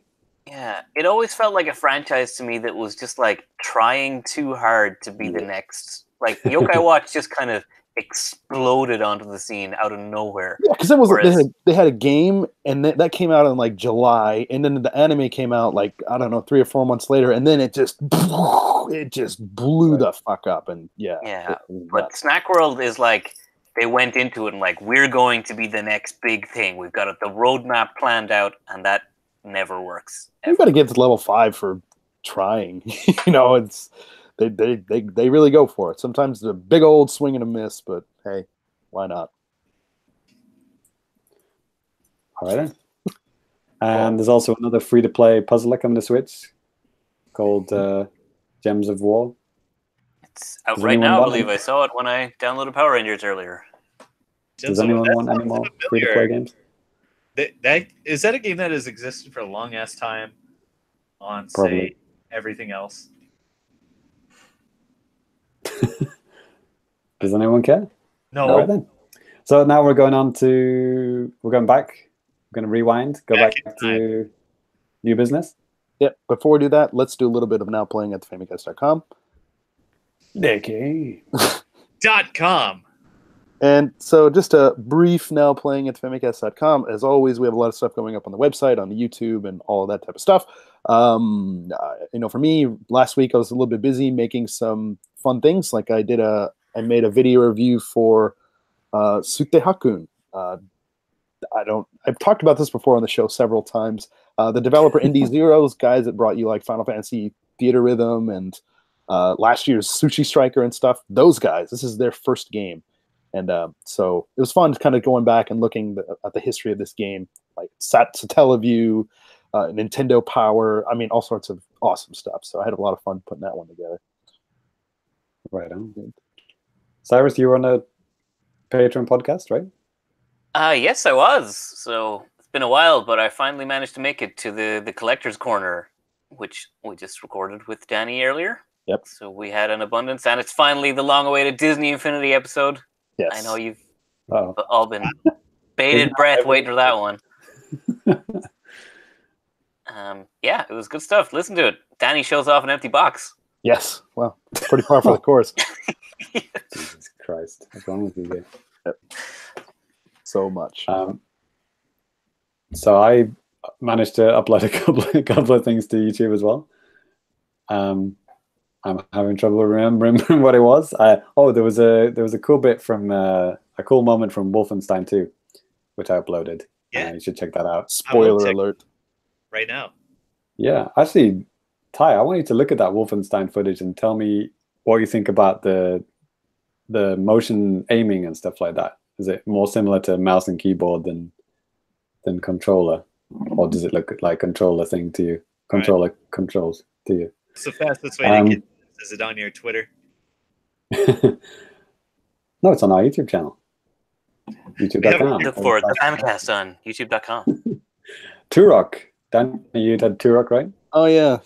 Yeah, it always felt like a franchise to me that was just like trying too hard to be the next. Like Yokai Watch just kind of exploded onto the scene out of nowhere. Yeah, because it was they had a game, and that came out in like July, and then the anime came out like, I don't know, 3 or 4 months later, and then it just blew the fuck up. And yeah. But Snack World is like, they went into it and like, we're going to be the next big thing. We've got the roadmap planned out, and that never works. You got to give it Level 5 for trying. It's they really go for it. Sometimes it's a big old swing and a miss, but hey, why not? All right then. And there's also another free-to-play puzzler coming to Switch called Gems of War. It's out right now, I believe. I saw it when I downloaded Power Rangers earlier. Does anyone want any more free-to-play games? Is that a game that has existed for a long-ass time on, say, everything else? Does anyone care? No. All right, then. So now we're going back. We're going to rewind, go back to new business. Yep. Before we do that, let's do a little bit of now playing at thefamicast.com. .com. And so just a brief now playing at famicast.com. As always, we have a lot of stuff going up on the website, on the YouTube, and all of that type of stuff. For me, last week I was a little bit busy making some fun things. Like I made a video review for Sute Hakun. I've talked about this before on the show several times. The developer Nindies Direct, guys that brought you like Final Fantasy Theater Rhythm and last year's Sushi Striker and stuff. Those guys, this is their first game. And so it was fun kind of going back and looking at the history of this game, like Satellaview, Nintendo Power. I mean, all sorts of awesome stuff. So I had a lot of fun putting that one together. Right on. Cyrus, you were on a Patreon podcast, right? Yes, I was. So it's been a while, but I finally managed to make it to the Collector's Corner, which we just recorded with Danny earlier. Yep. So we had an abundance, and it's finally the long-awaited Disney Infinity episode. Yes. I know you've all been bated breath waiting for that one. Yeah, it was good stuff. Listen to it. Danny shows off an empty box. Yes. Well, pretty par for the course. Jesus Christ. What's wrong with you guys? Yep. So much. So I managed to upload a couple of things to YouTube as well. I'm having trouble remembering what it was. There was a cool bit from a cool moment from Wolfenstein 2, which I uploaded. Yeah, you should check that out. Spoiler alert! Right now. Yeah, actually, Ty, I want you to look at that Wolfenstein footage and tell me what you think about the motion aiming and stuff like that. Is it more similar to mouse and keyboard than controller, or does it look like controller thing to you? Controller controls to you? It's the fastest way to get. Is it on your Twitter? No, it's on our YouTube channel. YouTube.com. Look for the Famicast on YouTube.com. Turok. Dan, you had Turok, right? Oh yeah.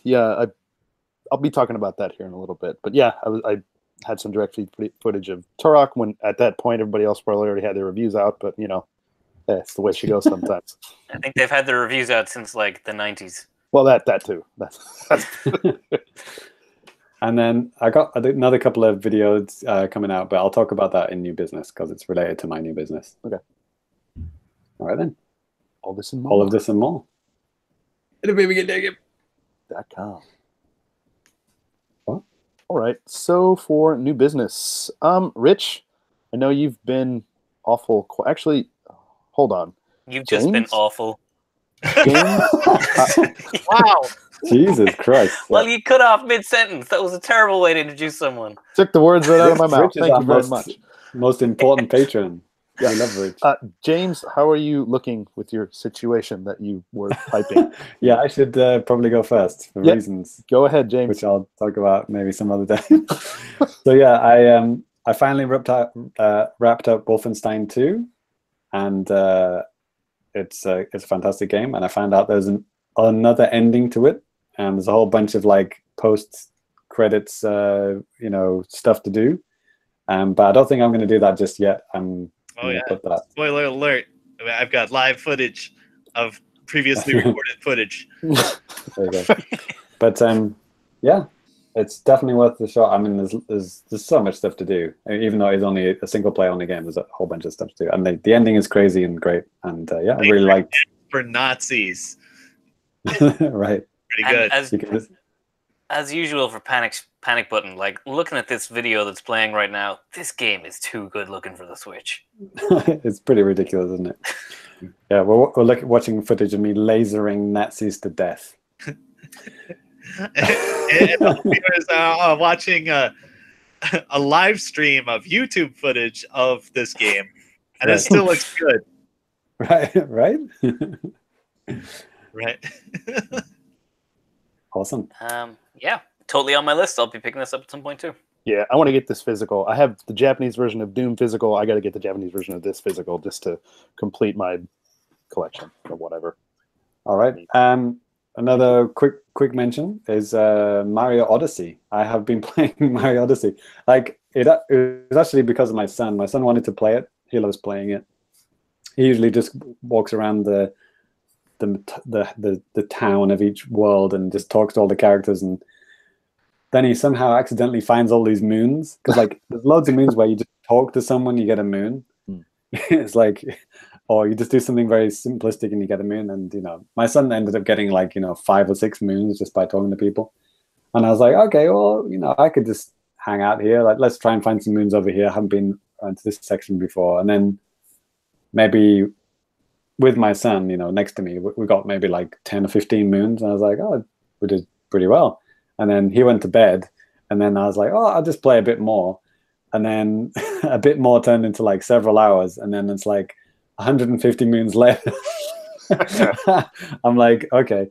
I'll be talking about that here in a little bit. But yeah, I had some direct feed footage of Turok when at that point everybody else probably already had their reviews out. But that's the way she goes sometimes. I think they've had their reviews out since like the 90s. Well, that too. That's And then I got another couple of videos coming out, but I'll talk about that in new business because it's related to my new business. Okay. All right then. All this and more. All of this and more. .com. What? All right. So for new business, Rich, I know you've been awful. Actually, hold on. You've just been awful. James? Wow. Jesus Christ. Well, you cut off mid-sentence. That was a terrible way to introduce someone. Took the words right out of my mouth. Thank you very much. Most important patron. Yeah, I love Rich. James, how are you looking with your situation that you were typing? Yeah, I should probably go first for reasons. Go ahead, James. Which I'll talk about maybe some other day. So yeah, I finally wrapped up Wolfenstein 2, and it's a fantastic game. And I found out there's another ending to it, and there's a whole bunch of like post credits, stuff to do. But I don't think I'm going to do that just yet. Spoiler alert! I've got live footage of previously recorded footage. There you go. But yeah, it's definitely worth the shot. I mean, there's so much stuff to do. Even though it's only a single player only game, there's a whole bunch of stuff to do, and the ending is crazy and great. And I really liked for Nazis. Right. Pretty good. As usual for panic button, like looking at this video that's playing right now, this game is too good looking for the Switch. It's pretty ridiculous, isn't it? Yeah, we're watching footage of me lasering Nazis to death. And viewers are watching a live stream of YouTube footage of this game, and it still looks good. Right. Right. Awesome. Yeah, totally on my list. I'll be picking this up at some point too. Yeah, I want to get this physical. I have the Japanese version of Doom physical. I got to get the Japanese version of this physical just to complete my collection or whatever. All right. Another quick mention is Mario Odyssey. I have been playing Mario Odyssey. Like it was actually because of my son. My son wanted to play it. He loves playing it. He usually just walks around the town of each world and just talks to all the characters, and then he somehow accidentally finds all these moons, because like there's loads of moons where you just talk to someone, you get a moon. It's like, or you just do something very simplistic and you get a moon. And my son ended up getting like 5 or 6 moons just by talking to people. And I was like, okay, well, I could just hang out here. Like, let's try and find some moons over here. I haven't been to this section before. And then maybe with my son, next to me, we got maybe like 10 or 15 moons. And I was like, oh, we did pretty well. And then he went to bed. And then I was like, oh, I'll just play a bit more. And then a bit more turned into like several hours. And then it's like 150 moons later. I'm like, okay.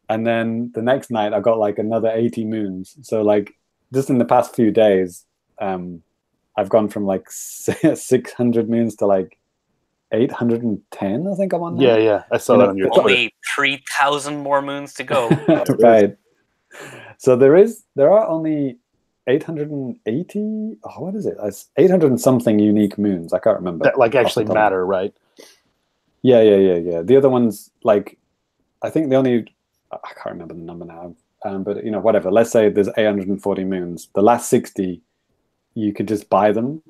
And then the next night I got like another 80 moons. So like just in the past few days, I've gone from like 600 moons to like 810, I think I'm on now. Yeah. I saw that on your Twitter. Only 3,000 more moons to go. Right. So there are only 880. Oh, what is it? It's 800 and something unique moons. I can't remember. That like actually matter, right? Yeah. The other ones, like, I think I can't remember the number now. But whatever. Let's say there's 840 moons. The last 60, you could just buy them.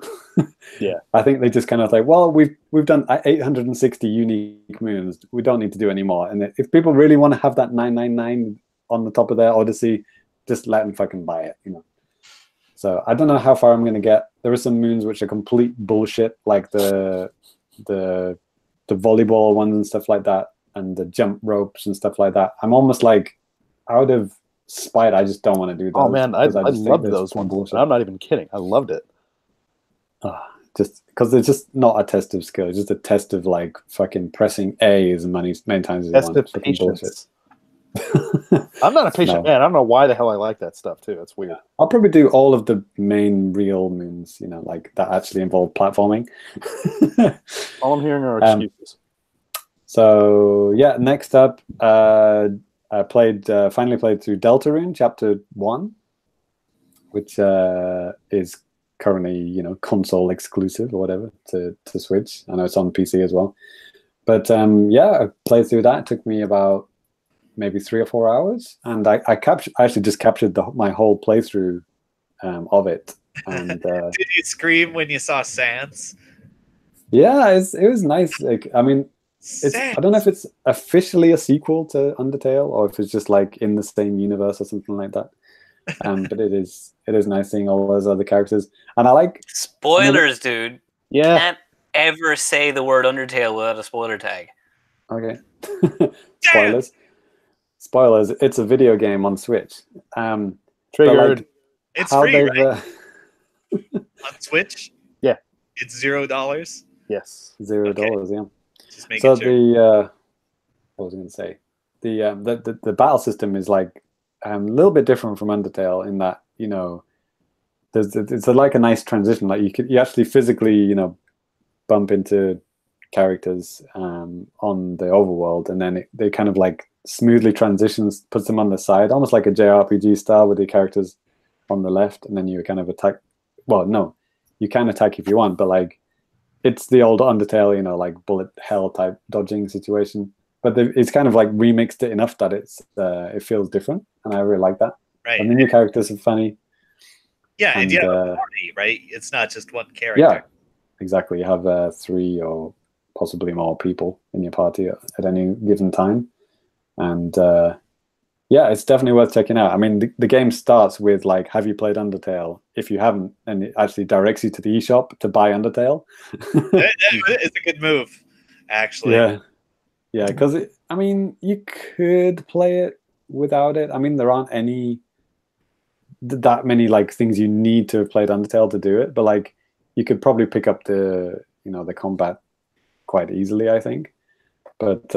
Yeah. I think they just kind of like, well, we've done 860 unique moons. We don't need to do any more. And if people really want to have that 999 on the top of their Odyssey, just let them fucking buy it. So I don't know how far I'm going to get. There are some moons which are complete bullshit, like the volleyball ones and stuff like that, and the jump ropes and stuff like that. I'm almost like, out of spite, I just don't want to do those. Oh man, I loved those ones. Bullshit. I'm not even kidding. I loved it. Just because it's just not a test of skill. It's just a test of like fucking pressing A as many times as you want. Test of patience. I'm not a patient man. I don't know why the hell I like that stuff too. It's weird. I'll probably do all of the main real moons, like that actually involve platforming. All I'm hearing are excuses. So yeah, next up, I finally played through Deltarune Chapter 1, which is currently console exclusive or whatever to Switch. I know it's on PC as well. But I played through that. It took me about maybe 3 or 4 hours, and I actually just captured my whole playthrough of it. And did you scream when you saw Sans? Yeah, it was nice. Like, I mean, I don't know if it's officially a sequel to Undertale or if it's just like in the same universe or something like that. But it is nice seeing all those other characters, and I like spoilers, dude. Yeah, can't ever say the word Undertale without a spoiler tag. Okay. Spoilers. It's a video game on Switch. Triggered. Like, it's free, right? On Switch? Yeah. It's $0? Yes. $0, yeah. Just make so sure. What was I going to say? The battle system is like a little bit different from Undertale in that, it's like a nice transition. Like you actually physically, bump into characters on the overworld, and then they kind of like smoothly transitions, puts them on the side, almost like a JRPG style with the characters on the left, and then you kind of attack. Well, no, you can attack if you want, but like it's the old Undertale, like bullet hell type dodging situation. But it's kind of like remixed it enough that it feels different, and I really like that. Right. And the new characters are funny. Yeah, and you have a party, right? It's not just one character. Yeah, exactly. You have 3 or possibly more people in your party at any given time. And it's definitely worth checking out. I mean, the game starts with like, have you played Undertale? If you haven't, and it actually directs you to the eShop to buy Undertale. It's a good move, actually. Yeah, because you could play it without it. I mean, there aren't that many like things you need to have played Undertale to do it, but like you could probably pick up the the combat quite easily, I think. But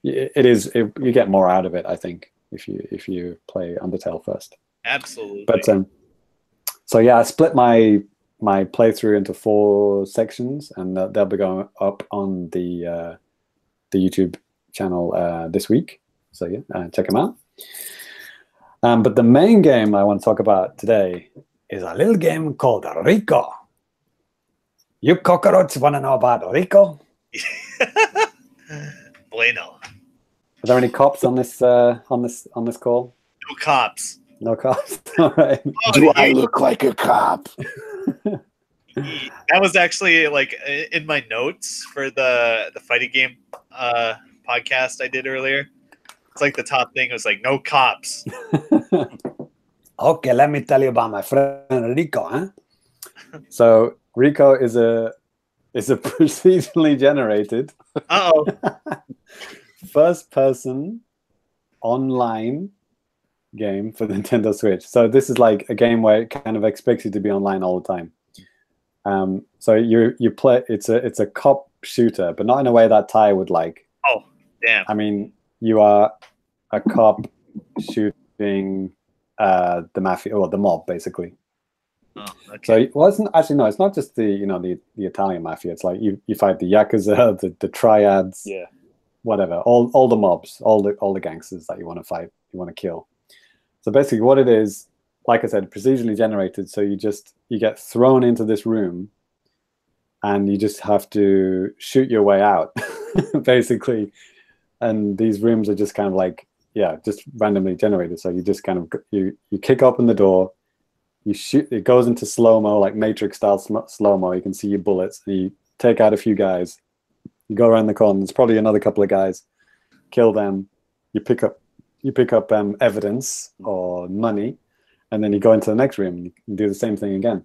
you get more out of it, I think, if you play Undertale first. Absolutely. But so yeah, I split my playthrough into 4 sections, and they'll be going up on the YouTube channel this week. So yeah, check them out. But the main game I want to talk about today is a little game called Rico. You cockroach want to know about Rico? Bueno. Are there any cops on this call? No cops. No cops. All right. Do I look like a cop? That was actually like in my notes for the fighting game podcast I did earlier. It's like the top thing was like no cops. Okay, let me tell you about my friend Rico. Huh? So Rico is a procedurally generated first-person online game for the Nintendo Switch. So this is like a game where it kind of expects you to be online all the time. So you play. It's a cop shooter, but not in a way that Ty would like. Oh, damn! I mean, you are a cop shooting the mafia or the mob, basically. Oh, okay. So it's not just the Italian mafia. It's like you fight the yakuza, the triads, whatever, all the mobs, all the gangsters that you want to fight, you want to kill. So basically, what it is, like I said, procedurally generated. So you get thrown into this room, and you just have to shoot your way out, basically. And these rooms are just kind of like just randomly generated. So you just kind of you kick open the door. You shoot. It goes into slow-mo, like Matrix-style slow-mo. You can see your bullets. And you take out a few guys. You go around the corner. There's probably another couple of guys. Kill them. You pick up evidence or money, and then you go into the next room. And you can do the same thing again.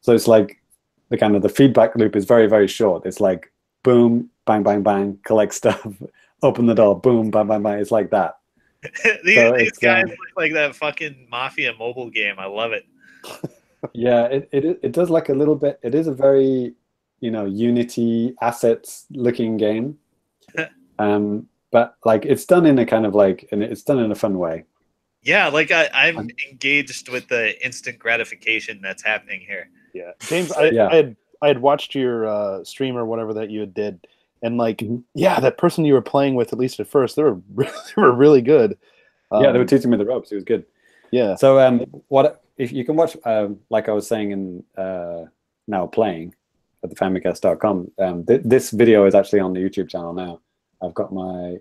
So it's like the feedback loop is very, very short. It's like boom, bang, bang, bang, collect stuff, open the door, boom, bang, bang, bang. It's like that. These guys look like that fucking Mafia mobile game. I love it. Yeah, it does like a little bit. It is a very Unity assets looking game, but like it's done in a kind of like, and it's done in a fun way. Yeah, like I'm engaged with the instant gratification that's happening here. Yeah, James, I had watched your stream or whatever that you did, and like that person you were playing with, at least at first, they were really good. They were teaching me the ropes. It was good. Yeah. So what if you can watch, like I was saying in now playing at the Famicast.com, this video is actually on the YouTube channel now. I've got my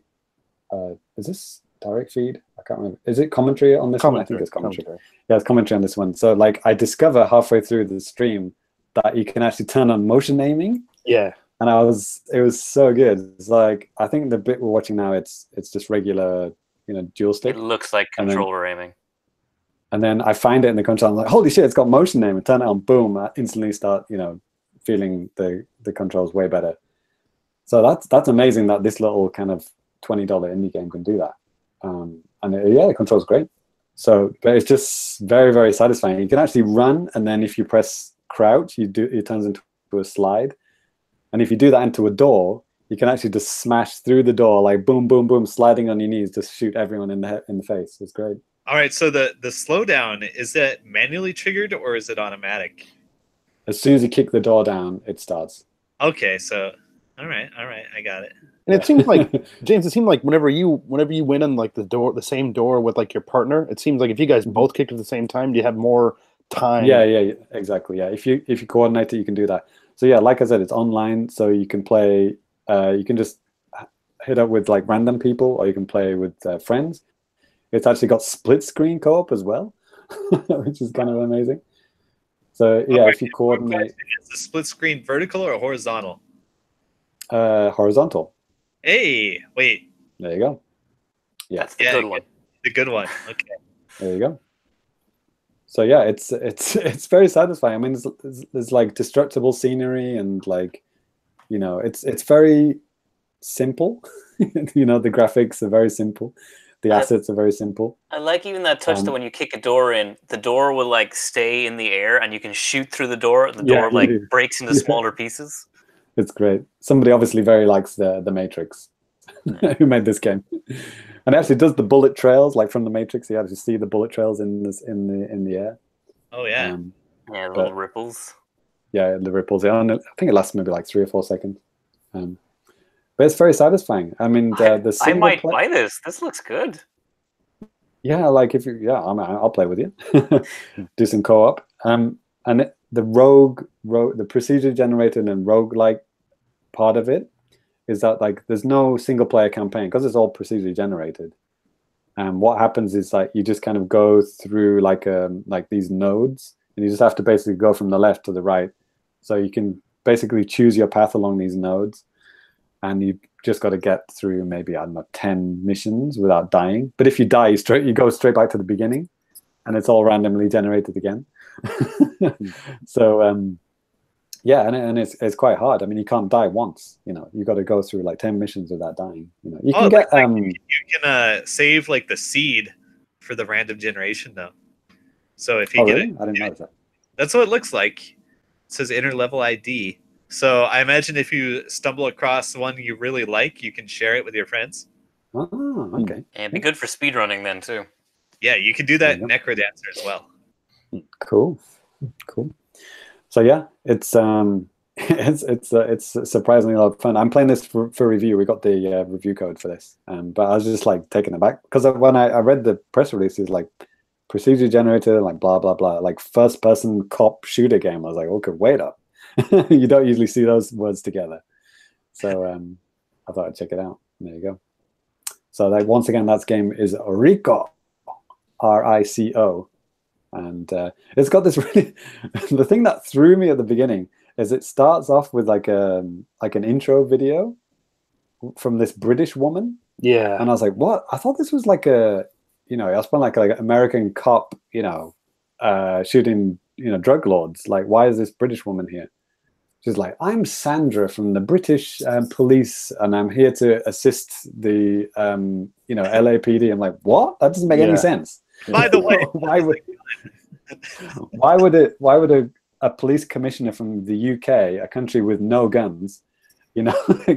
is this direct feed? I can't remember. Is it commentary on this one? I think it's commentary. Yeah, it's commentary on this one. So like I discover halfway through the stream that you can actually turn on motion aiming. Yeah. And it was so good. It's like, I think the bit we're watching now, it's just regular, dual stick. It looks like controller aiming. And then I find it in the control. I'm like, holy shit, it's got motion aiming. Turn it on, boom! I instantly start, feeling the controls way better. So that's amazing that this little kind of $20 indie game can do that. And the controls great. So, but it's just very, very satisfying. You can actually run, and then if you press crouch, it turns into a slide. And if you do that into a door, you can actually just smash through the door, like boom, boom, boom, sliding on your knees, just shoot everyone in the face. It's great. All right, so the slowdown, is that manually triggered or is it automatic? As soon as you kick the door down, it starts. Okay, so all right, I got it. And it seems like, James, it seemed like whenever you went in like the same door with like your partner, it seems like if you guys both kicked at the same time, you have more time. Yeah, exactly. Yeah, if you coordinate it, you can do that. So yeah, like I said, it's online, so you can play. You can just hit up with like random people, or you can play with friends. It's actually got split screen co-op as well, which is kind of amazing. So yeah, if you coordinate, is the split screen vertical or horizontal? Horizontal. Hey, wait. There you go. Yeah, that's the good one. The good one. Okay. There you go. So yeah, it's very satisfying. I mean, there's like destructible scenery and like, it's very simple. The graphics are very simple. The assets are very simple. I like even that touch that when you kick a door in, the door will like stay in the air and you can shoot through the door. The door breaks into smaller pieces. It's great. Somebody obviously very likes the Matrix, who made this game, and actually does the bullet trails like from the Matrix. You actually see the bullet trails in the air. Oh yeah. Yeah, little ripples. Yeah, the ripples. I think it lasts maybe like 3 or 4 seconds. But it's very satisfying. I mean, I might buy this. This looks good. Yeah, like if you, I'll play with you. Do some co-op. And the the procedure generated and roguelike part of it is that like there's no single player campaign because it's all procedurally generated. And what happens is like you just kind of go through like these nodes, and you just have to basically go from the left to the right. So you can basically choose your path along these nodes, and you just got to get through maybe, I don't know, 10 missions without dying. But if you die, you go straight back to the beginning, and it's all randomly generated again. So yeah, and it's quite hard. I mean, you can't die once. You know, you got to go through like 10 missions without dying. You know, you can get you can save like the seed for the random generation though. So if you get really? it, I didn't notice that. That's what it looks like. It says interlevel ID. So I imagine if you stumble across one you really like, you can share it with your friends. Oh, okay. And it'd be good for speedrunning then too. Yeah, you can do that in Necrodancer as well. Cool. So yeah, it's surprisingly a lot of fun. I'm playing this for review. We got the review code for this, but I was just like taken aback because when I read the press release, it's like procedure generator, like blah blah blah, like first person cop shooter game. I was like, okay, wait up. You don't usually see those words together. So I thought I'd check it out. There you go. So like once again, that game is Rico, RICO. And it's got this really the thing that threw me at the beginning is it starts off with like an intro video from this British woman. Yeah. And I was like, what? I thought this was like I was playing like an American cop, shooting, drug lords. Like, why is this British woman here? She's like, I'm Sandra from the British police, and I'm here to assist the, LAPD. I'm like, what? That doesn't make any sense. By the way, why would a police commissioner from the UK, a country with no guns,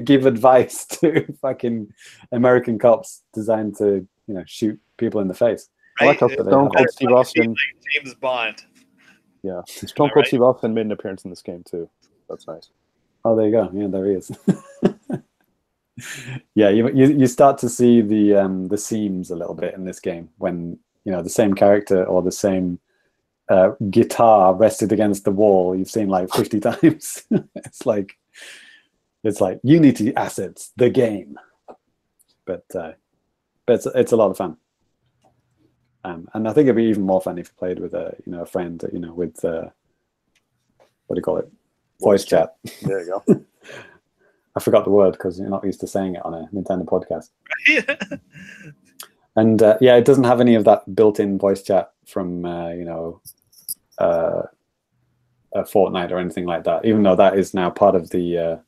give advice to fucking American cops designed to, shoot people in the face? Right? I like how Stone Cold Steve Austin, like James Bond. Yeah, Stone Cold Steve Austin made an appearance in this game too. That's nice. Oh, there you go. Yeah, there he is. Yeah, you start to see the seams a little bit in this game when the same character or the same guitar rested against the wall you've seen like 50 times. It's like Unity assets, the game. But it's a lot of fun. And I think it'd be even more fun if you played with a friend, with what do you call it? Voice chat. There you go. I forgot the word because you're not used to saying it on a Nintendo podcast. And it doesn't have any of that built-in voice chat from Fortnite or anything like that. Even though that is now part of the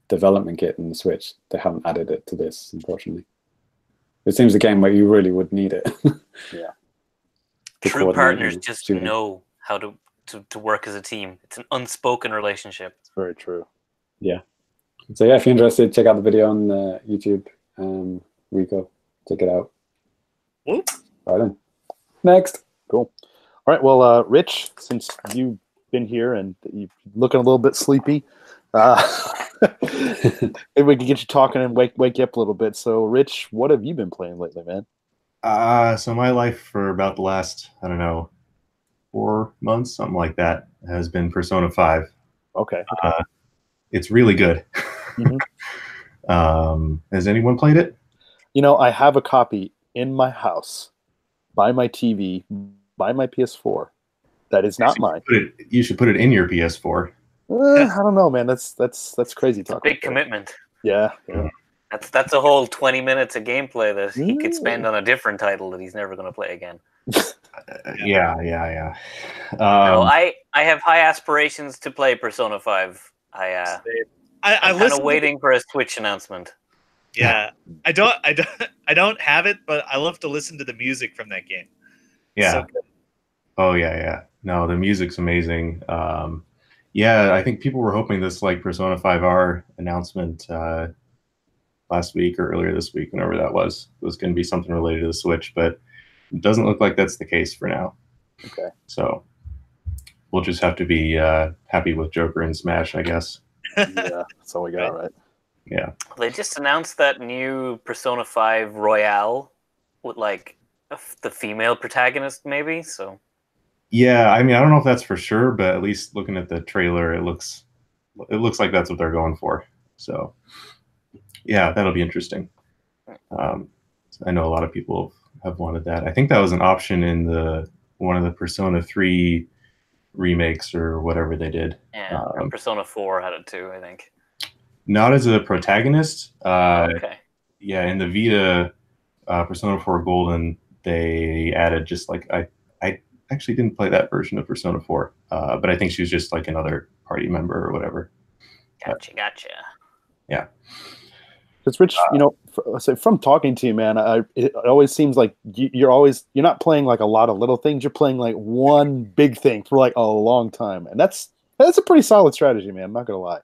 development kit in the Switch, they haven't added it to this, unfortunately. It seems a game where you really would need it. Yeah. True partners just know how to work as a team. It's an unspoken relationship. It's very true. Yeah. So yeah, if you're interested, check out the video on YouTube. Rico, check it out. Whoop. Right then. Next. Cool. All right. Well, Rich, since you've been here and you're looking a little bit sleepy, maybe we can get you talking and wake you up a little bit. So, Rich, what have you been playing lately, man? So my life for about the last, 4 months, something like that, has been Persona 5. Okay. It's really good. Mm-hmm. Has anyone played it? I have a copy in my house, by my TV, by my PS4. That is not mine. You should put it in your PS4. I don't know, man. That's crazy talk. Big commitment. Yeah. That's a whole 20 minutes of gameplay that he could spend on a different title that he's never going to play again. Yeah. No, I have high aspirations to play Persona 5. I'm kind of waiting for a Switch announcement. Yeah, I don't have it, but I love to listen to the music from that game. Yeah. So good. Oh yeah. No, the music's amazing. Yeah, I think people were hoping this like Persona 5R announcement last week or earlier this week, whenever that was going to be something related to the Switch, but it doesn't look like that's the case for now. Okay. So we'll just have to be happy with Joker and Smash, I guess. Yeah, that's all we got, right? Yeah. They just announced that new Persona 5 Royale with like the female protagonist, maybe. So. Yeah, I mean, I don't know if that's for sure, but at least looking at the trailer, it looks like that's what they're going for. So, yeah, that'll be interesting. I know a lot of people have wanted that. I think that was an option in one of the Persona 3 remakes or whatever they did. Yeah, Persona 4 had it too, I think. Not as a protagonist. Okay. Yeah, in the Vita Persona 4 Golden, they added just like I actually didn't play that version of Persona 4, but I think she was just like another party member or whatever. Gotcha. Yeah. Because Rich, from talking to you, man, it always seems like you're not playing like a lot of little things. You're playing like one big thing for like a long time, and that's a pretty solid strategy, man. I'm not gonna lie.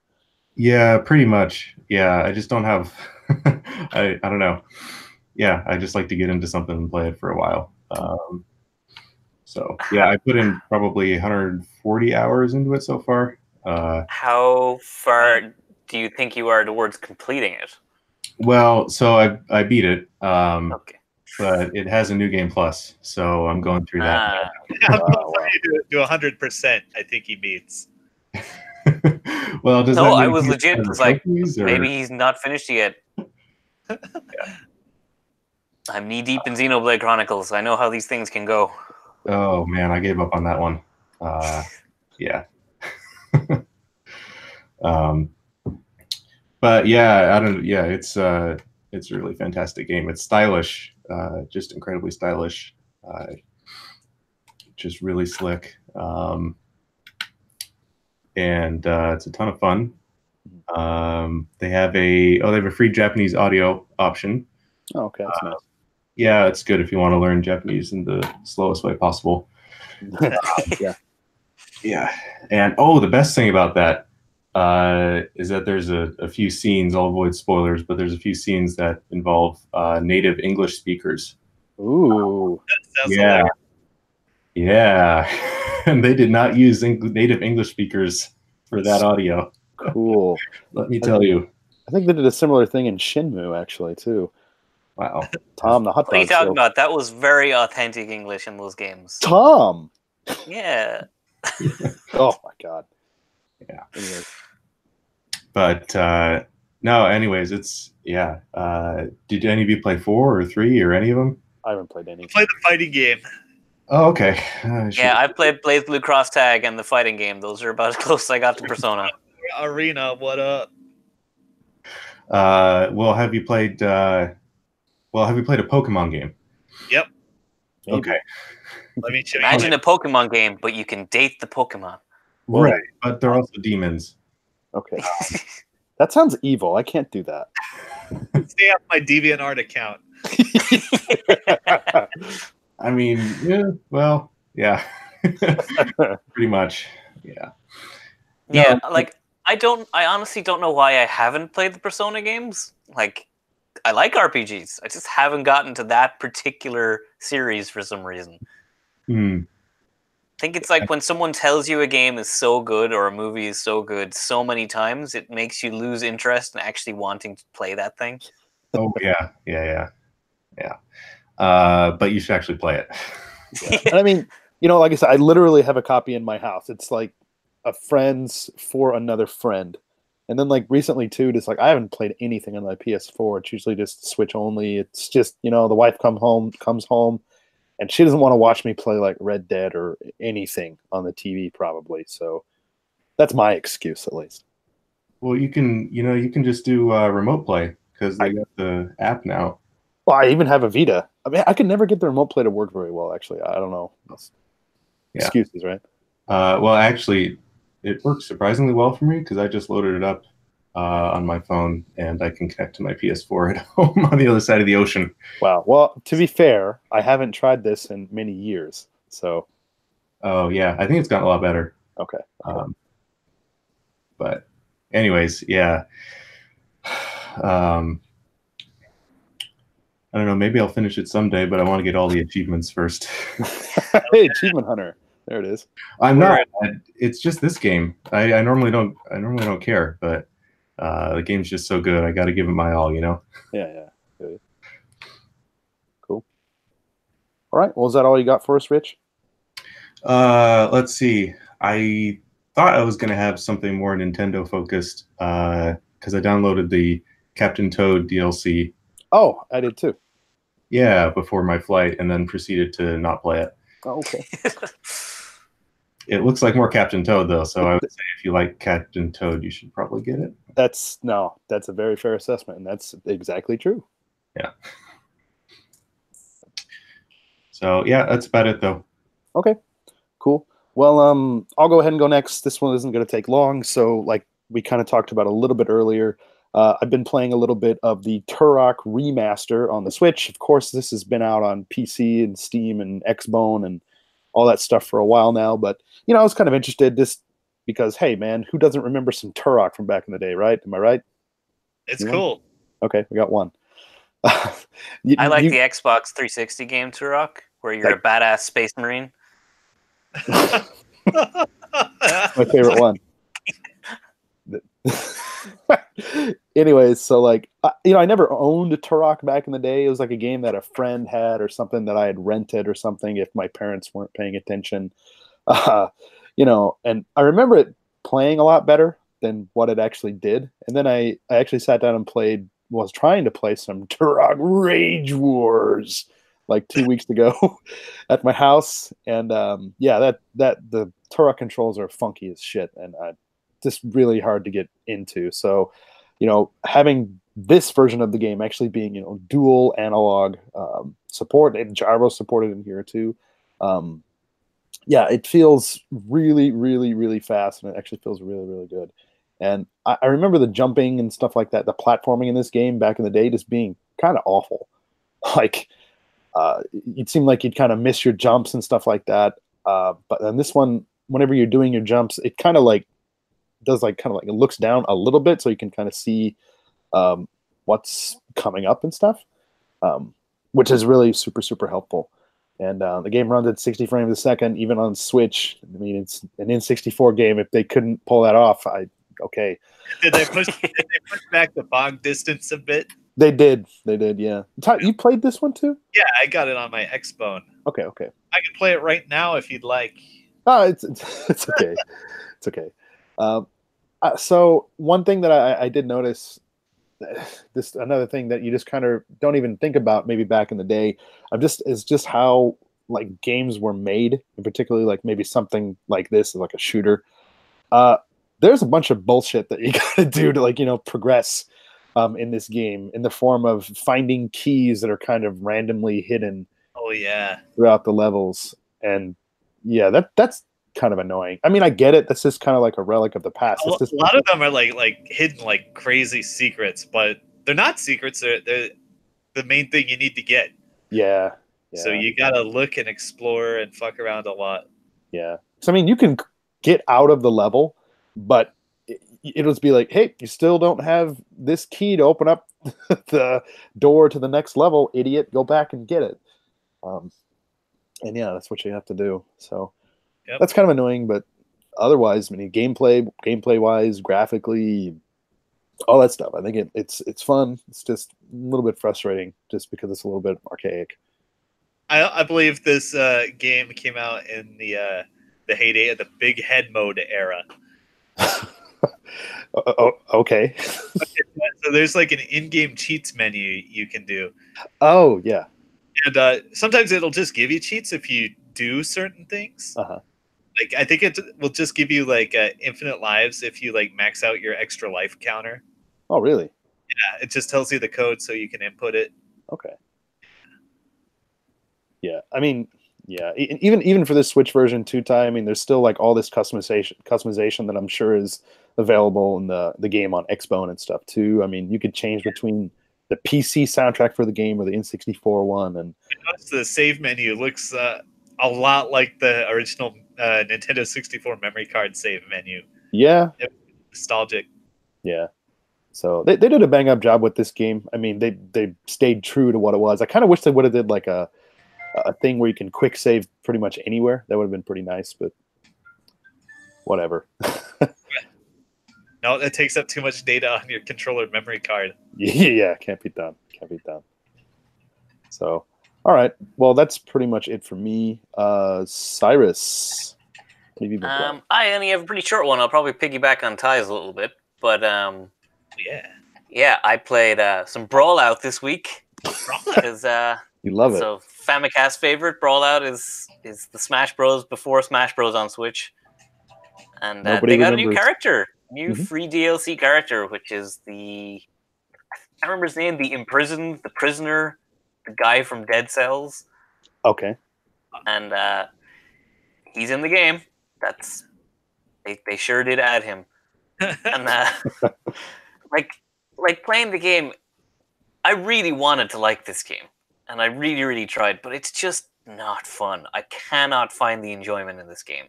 Yeah, pretty much. Yeah, I just don't have. I don't know. Yeah, I just like to get into something and play it for a while. So yeah, I put in probably 140 hours into it so far. How far do you think you are towards completing it? Well, so I beat it, Okay. but it has a new game plus, so I'm going through that. To 100%, I think he beats. Well, does no, that I was legit. It's like maybe he's not finished yet. Yeah. I'm knee deep in Xenoblade Chronicles. I know how these things can go. Oh man, I gave up on that one. Yeah. But yeah, I don't. Yeah, it's a really fantastic game. It's stylish, just incredibly stylish, just really slick, and it's a ton of fun. They have a free Japanese audio option. Oh, okay, that's nice. Yeah, it's good if you want to learn Japanese in the slowest way possible. Yeah, and the best thing about that is that there's a few scenes. I'll avoid spoilers, but there's a few scenes that involve native English speakers. Ooh, yeah, yeah, and they did not use native English speakers for that audio. Cool. Let me tell you. I think they did a similar thing in Shenmue, actually, too. Wow. Tom, the hot dog. What are you talking about? That was very authentic English in those games. Tom! Yeah. Oh, my God. Yeah. Anyways. But, no, anyways, it's, yeah. Did any of you play 4 or 3 or any of them? I haven't played any. I played the fighting game. Oh, okay. Yeah, I played Blaze Blue Cross Tag and the fighting game. Those are about as close as I got to Persona. Arena, what up? Well, have you played a Pokemon game? Yep. Okay. Let me check. Imagine a Pokemon game, but you can date the Pokemon. Right, but they're also demons. Okay. That sounds evil. I can't do that. Stay off my DeviantArt account. I mean, yeah, well, yeah. Pretty much. Yeah. Yeah, like I honestly don't know why I haven't played the Persona games. Like, I like RPGs. I just haven't gotten to that particular series for some reason. I think it's like when someone tells you a game is so good or a movie is so good so many times, it makes you lose interest in actually wanting to play that thing. Oh, yeah. But you should actually play it. Yeah. I mean, like I said, I literally have a copy in my house. It's like a friend's for another friend. And then like recently too, just like I haven't played anything on my PS4. It's usually just Switch only. It's just, the wife comes home and she doesn't want to watch me play like Red Dead or anything on the TV probably. So that's my excuse at least. Well, you can just do remote play because they got the app now. Well, I even have a Vita. I mean, I can never get the remote play to work very well, actually. I don't know. Excuses, right? Well, actually, it works surprisingly well for me because I just loaded it up on my phone and I can connect to my PS4 at home on the other side of the ocean. Wow. Well, to be fair, I haven't tried this in many years. So. Oh, yeah. I think it's gotten a lot better. Okay. But anyways, yeah. I don't know. Maybe I'll finish it someday, but I want to get all the achievements first. Hey, Achievement Hunter. There it is. I'm not. It's just this game. I normally don't. I normally don't care, but the game's just so good. I got to give it my all. Yeah. Good. Cool. All right. Well, is that all you got for us, Rich? Let's see. I thought I was going to have something more Nintendo focused because I downloaded the Captain Toad DLC. Oh, I did too. Yeah, before my flight, and then proceeded to not play it. Oh, okay. It looks like more Captain Toad, though, so I would say if you like Captain Toad, you should probably get it. That's a very fair assessment, and that's exactly true. Yeah. So, yeah, that's about it, though. Okay, cool. Well, I'll go ahead and go next. This one isn't going to take long, so like we kind of talked about a little bit earlier, I've been playing a little bit of the Turok remaster on the Switch. Of course, this has been out on PC and Steam and Xbone and all that stuff for a while now. But, I was kind of interested just because, hey, man, who doesn't remember some Turok from back in the day, right? Am I right? It's cool. Okay, we got one. I like the Xbox 360 game Turok, where you're a badass space marine. My favorite one. Anyways, so like I never owned a Turok back in the day. It was like a game that a friend had or something that I had rented or something if my parents weren't paying attention. And I remember it playing a lot better than what it actually did. And then I actually sat down and was trying to play some Turok Rage Wars like 2 weeks ago at my house. And that the Turok controls are funky as shit, and just really hard to get into. So, having this version of the game actually being, dual analog support and gyro supported in here too. It feels really, really, really fast, and it actually feels really, really good. And I remember the jumping and stuff like that, the platforming in this game back in the day just being kind of awful. Like, it seemed like you'd kind of miss your jumps and stuff like that. But on this one, whenever you're doing your jumps, it kind of like does like kind of like it looks down a little bit so you can kind of see what's coming up and stuff, which is really super, super helpful. And the game runs at 60 frames a second, even on Switch. I mean, it's an N64 game. If they couldn't pull that off, okay. Did they push back the bog distance a bit? They did, yeah. You played this one too? Yeah, I got it on my Xbone. Okay. I can play it right now if you'd like. Oh, it's okay. It's okay. So one thing that I did notice, another thing that you just kind of don't even think about maybe back in the day, is just how like games were made, and particularly like maybe something like this, like a shooter. There's a bunch of bullshit that you gotta do to like, progress in this game in the form of finding keys that are kind of randomly hidden. Oh yeah. Throughout the levels. And yeah, that's kind of annoying. I mean, I get it. That's just kind of like a relic of the past. A lot of them are like hidden like crazy secrets, but they're not secrets. They're the main thing you need to get. Yeah. So you gotta look and explore and fuck around a lot. Yeah. So I mean, you can get out of the level, but it'll just be like, hey, you still don't have this key to open up the door to the next level, idiot. Go back and get it. And yeah, that's what you have to do. So that's kind of annoying, but otherwise, I mean, gameplay wise, graphically, all that stuff, I think it's fun. It's just a little bit frustrating just because it's a little bit archaic. I believe this game came out in the heyday of the big head mode era. Okay. So there's like an in-game cheats menu you can do. Oh yeah. And sometimes it'll just give you cheats if you do certain things. Like I think it will just give you like infinite lives if you like max out your extra life counter. Oh really? Yeah, it just tells you the code so you can input it. Okay. Yeah, I mean, yeah, even for this Switch version 2 time, I mean, there's still like all this customization that I'm sure is available in the game on Xbone and stuff too. I mean, you could change between the PC soundtrack for the game or the N64 one, and the save menu looks a lot like the original Nintendo 64 memory card save menu. Yeah, nostalgic. Yeah. So they did a bang up job with this game. I mean, they stayed true to what it was. I kind of wish they would have did like a thing where you can quick save pretty much anywhere. That would have been pretty nice, but whatever. No, that takes up too much data on your controller memory card. Yeah, can't be done. Can't be done. So, all right. Well, that's pretty much it for me. Cyrus, what have you been playing? I only have a pretty short one. I'll probably piggyback on Ty's a little bit, but yeah, I played some Brawlout this week. Brawlout, you love it. So Famicast favorite Brawlout is the Smash Bros. Before Smash Bros. On Switch, and they got a new character. New free DLC character, which is I can't remember his name, the Imprisoned, the Prisoner, the guy from Dead Cells. Okay. And he's in the game. They sure did add him. And like playing the game, I really wanted to like this game. And I really, really tried, but it's just not fun. I cannot find the enjoyment in this game.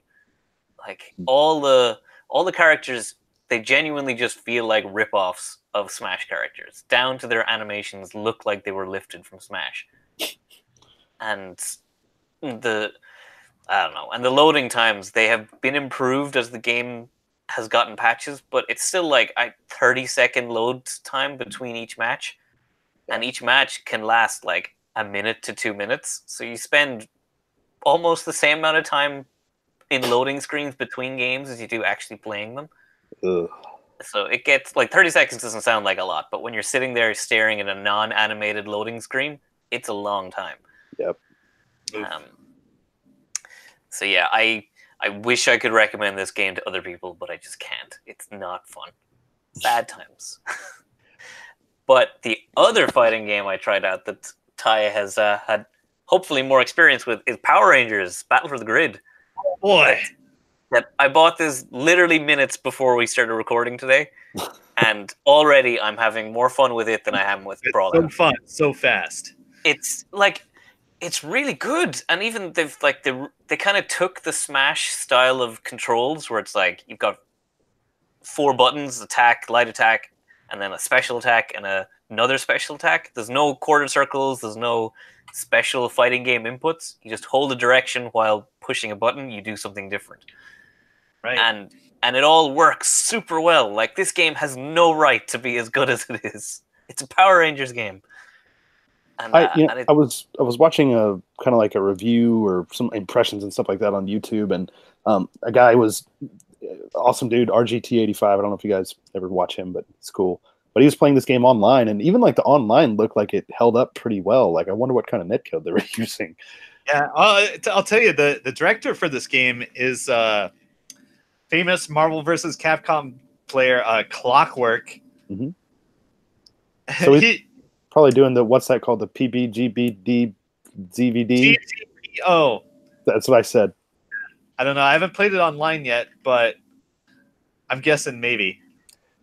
Like all the characters, they genuinely just feel like rip-offs of Smash characters. Down to their animations look like they were lifted from Smash. And the loading times, they have been improved as the game has gotten patches, but it's still like a 30-second load time between each match. And each match can last like a minute to 2 minutes. So you spend almost the same amount of time in loading screens between games as you do actually playing them. Ugh. So it gets like 30 seconds doesn't sound like a lot, but when you're sitting there staring at a non-animated loading screen, it's a long time. Yep. So yeah, I wish I could recommend this game to other people, but I just can't. It's not fun. Sad times. But the other fighting game I tried out that Ty has had hopefully more experience with is Power Rangers Battle for the Grid. Boy. That I bought this literally minutes before we started recording today, and already I'm having more fun with it than I am with Brawler. So fun, so fast. It's like, it's really good, and even they kind of took the Smash style of controls, where it's like you've got 4 buttons: attack, light attack, and then a special attack and another special attack. There's no quarter circles. There's no special fighting game inputs. You just hold a direction while pushing a button. You do something different. Right. And it all works super well. Like, this game has no right to be as good as it is. It's a Power Rangers game. And, I was watching a kind of like a review or some impressions and stuff like that on YouTube, and a guy was awesome dude, RGT85. I don't know if you guys ever watch him, but it's cool. But he was playing this game online, and even like the online looked like it held up pretty well. Like, I wonder what kind of netcode they were using. Yeah, I'll tell you, the director for this game is famous Marvel vs. Capcom player Clockwork. Mm-hmm. So he's probably doing what's that called? The PBGBD DVD? GGPO. That's what I said. I don't know. I haven't played it online yet, but I'm guessing maybe.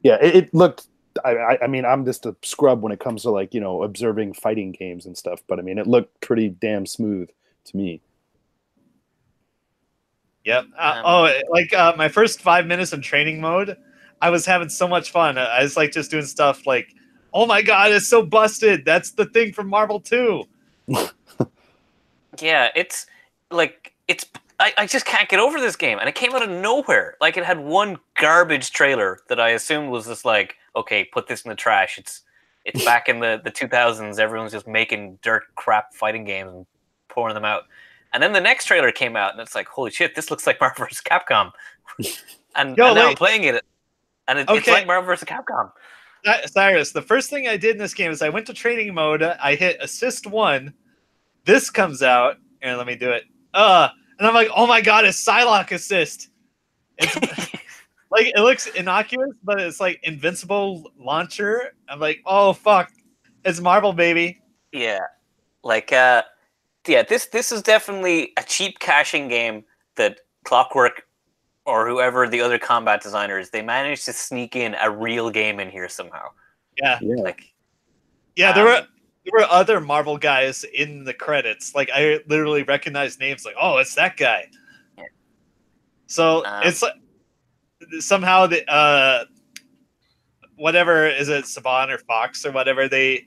Yeah, it looked... I mean, I'm just a scrub when it comes to, like, you know, observing fighting games and stuff, but I mean, it looked pretty damn smooth to me. Yep. My first 5 minutes in training mode, I was having so much fun. I was like just doing stuff like, oh my god, it's so busted. That's the thing from Marvel 2. Yeah, it's like, I just can't get over this game, and it came out of nowhere. Like, it had one garbage trailer that I assumed was just like, okay, put this in the trash. It's back in the 2000s. Everyone's just making dirt crap fighting games and pouring them out. And then the next trailer came out, and it's like, holy shit, this looks like Marvel vs. Capcom. And now I'm playing it, and it's like Marvel vs. Capcom. Cyrus, the first thing I did in this game is I went to training mode. I hit assist 1. This comes out, and let me do it. And I'm like, oh my god, it's Psylocke assist. It's like, it looks innocuous, but it's like invincible launcher. I'm like, oh fuck, it's Marvel, baby. Yeah, like this is definitely a cheap caching game that Clockwork or whoever the other combat designers, they managed to sneak in a real game in here somehow. Yeah. There were other Marvel guys in the credits. Like, I literally recognized names. Like, oh, it's that guy. Yeah. So it's somehow the whatever is it, Saban or Fox or whatever, they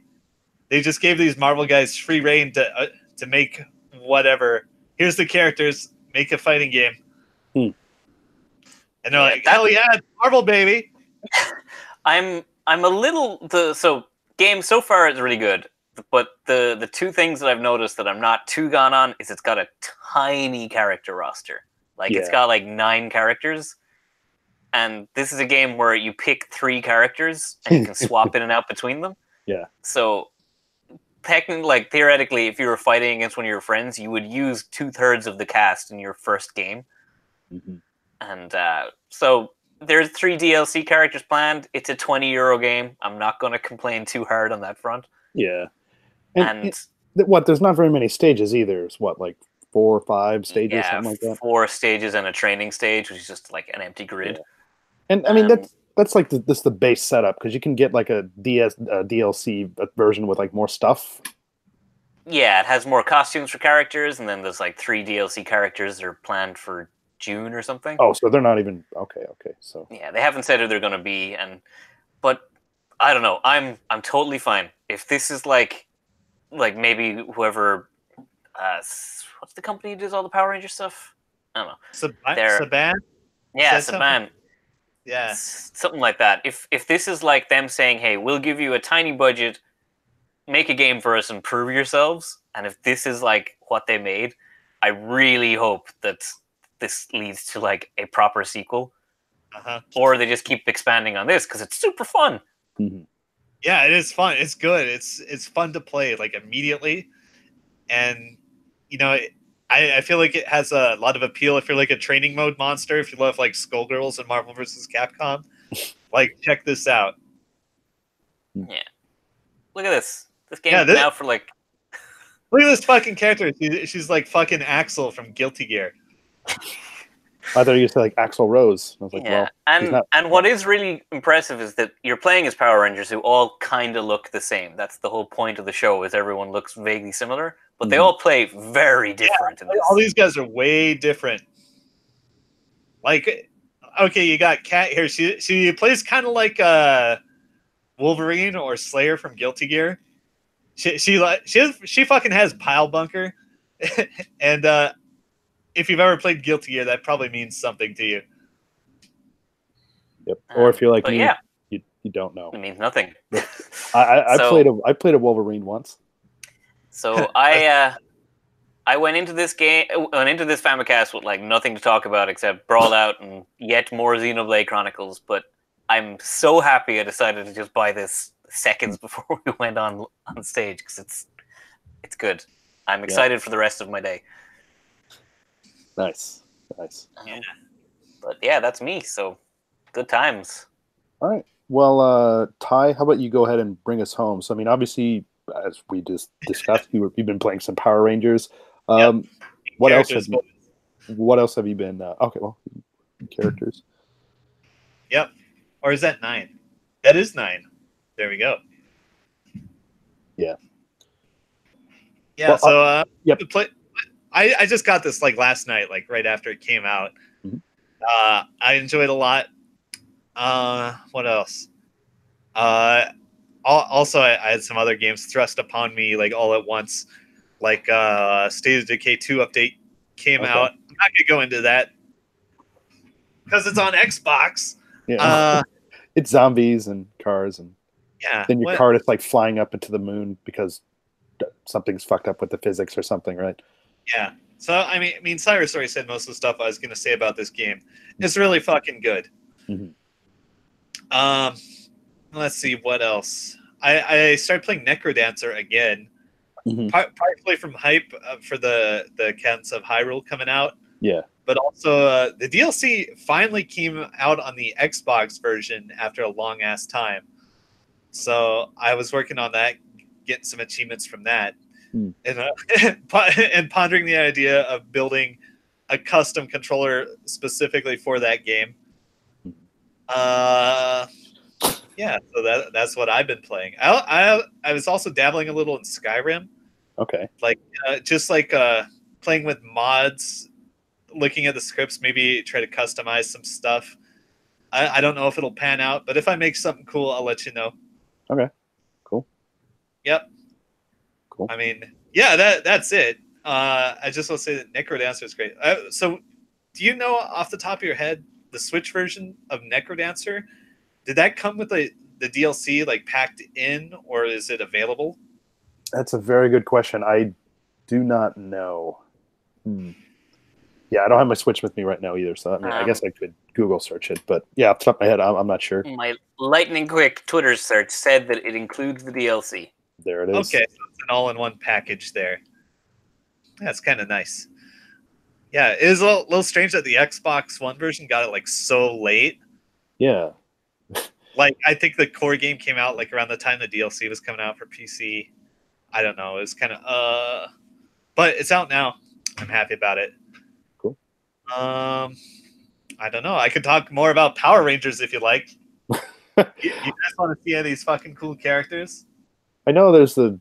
just gave these Marvel guys free reign to make whatever. Here's the characters, make a fighting game. And they're like, hell yeah, Marvel baby. I'm a little game so far is really good, but the two things that I've noticed that I'm not too gone on is it's got a tiny character roster. Like it's got like 9 characters, and this is a game where you pick 3 characters and you can swap in and out between them. Yeah. So technically, like theoretically, if you were fighting against one of your friends, you would use 2/3 of the cast in your first game. And so there's 3 DLC characters planned. It's a €20 game. I'm not going to complain too hard on that front. Yeah. And there's not very many stages either. It's like 4 or 5 stages, something like that? 4 stages and a training stage, which is just like an empty grid. Yeah. And I mean, that's like the base setup, because you can get like a DLC version with like more stuff. Yeah, it has more costumes for characters, and then there's like 3 DLC characters that are planned for June or something. Oh, so they're not even okay. So yeah, they haven't said who they're going to be, but I don't know. I'm totally fine if this is like maybe whoever. What's the company who does all the Power Ranger stuff? I don't know. Saban? Yeah, Saban. Yeah, something like that. If this is like them saying, "Hey, we'll give you a tiny budget, make a game for us, and prove yourselves," and if this is like what they made, I really hope that this leads to like a proper sequel, or they just keep expanding on this because it's super fun. Yeah, it is fun. It's good. It's fun to play like immediately, and you know, I feel like it has a lot of appeal if you're like a training mode monster. If you love like Skullgirls and Marvel vs. Capcom, like check this out. Yeah, look at this. This game is now for like. Look at this fucking character. She's like fucking Axel from Guilty Gear. I thought you said like Axl Rose. I was like, well, and what is really impressive is that you're playing as Power Rangers who all kind of look the same. That's the whole point of the show, is everyone looks vaguely similar, but they all play very different. Yeah, all these guys are way different. Like, okay, you got Kat here. She plays kind of like Wolverine or Slayer from Guilty Gear. She fucking has Pile Bunker, and if you've ever played Guilty Gear, that probably means something to you. Yep. Or if you're like me, you don't know. It means nothing. I played a Wolverine once. So I went into this Famicast with like nothing to talk about except Brawl Out and yet more Xenoblade Chronicles. But I'm so happy I decided to just buy this seconds before we went on stage, because it's good. I'm excited for the rest of my day. Nice. Yeah. But yeah, that's me. So good times. All right. Well, Ty, how about you go ahead and bring us home? So, I mean, obviously, as we just discussed, you've been playing some Power Rangers. What else have you been? Okay, well, characters. Yep. Or is that 9? That is 9. There we go. Yeah. Yeah. Well, so I just got this like last night, like right after it came out. I enjoyed it a lot. What else? Also, I had some other games thrust upon me like all at once, like State of Decay 2 update came out. I'm not gonna go into that because it's on Xbox. Yeah. It's zombies and cars, and then your car is like flying up into the moon because something's fucked up with the physics or something, right? Yeah. So I mean, Cyrus already said most of the stuff I was going to say about this game. It's really fucking good. Let's see what else. I started playing Necrodancer again, partly from hype for the Cats of Hyrule coming out. Yeah. But also the DLC finally came out on the Xbox version after a long ass time. So I was working on that, getting some achievements from that. And pondering the idea of building a custom controller specifically for that game. Yeah, so that's what I've been playing. I was also dabbling a little in Skyrim. Okay. Like just like playing with mods, looking at the scripts, maybe try to customize some stuff. I don't know if it'll pan out, but if I make something cool, I'll let you know. Okay. Cool. Yep. Cool. I mean, yeah, that's it. I just want to say that Necrodancer is great. So, do you know off the top of your head the Switch version of Necrodancer? Did that come with the DLC like packed in, or is it available? That's a very good question. I do not know. Yeah, I don't have my Switch with me right now either, so I mean, I guess I could Google search it, but yeah, off the top of my head, I'm not sure. My lightning quick Twitter search said that it includes the DLC. There it is. Okay, so it's an all-in-one package there. That's kind of nice. Yeah, it is a little strange that the Xbox One version got it like so late. Yeah. Like, I think the core game came out like around the time the DLC was coming out for PC. I don't know. It was kind of but it's out now. I'm happy about it. Cool. I don't know. I could talk more about Power Rangers if you like. You guys want to see any of these fucking cool characters? I know there's the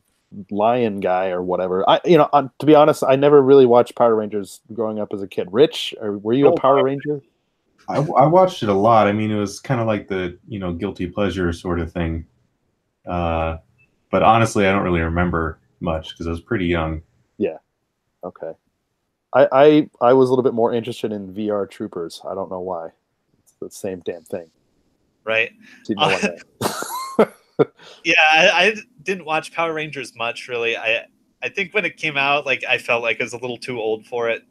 lion guy or whatever. To be honest, I never really watched Power Rangers growing up as a kid. Rich, or were you a Power Ranger? I watched it a lot. I mean, it was kind of like the guilty pleasure sort of thing. But honestly, I don't really remember much because I was pretty young. Yeah. Okay. I was a little bit more interested in VR Troopers. I don't know why. It's the same damn thing. Right. Yeah, I didn't watch Power Rangers much, really. I think when it came out, like, I felt like I was a little too old for it.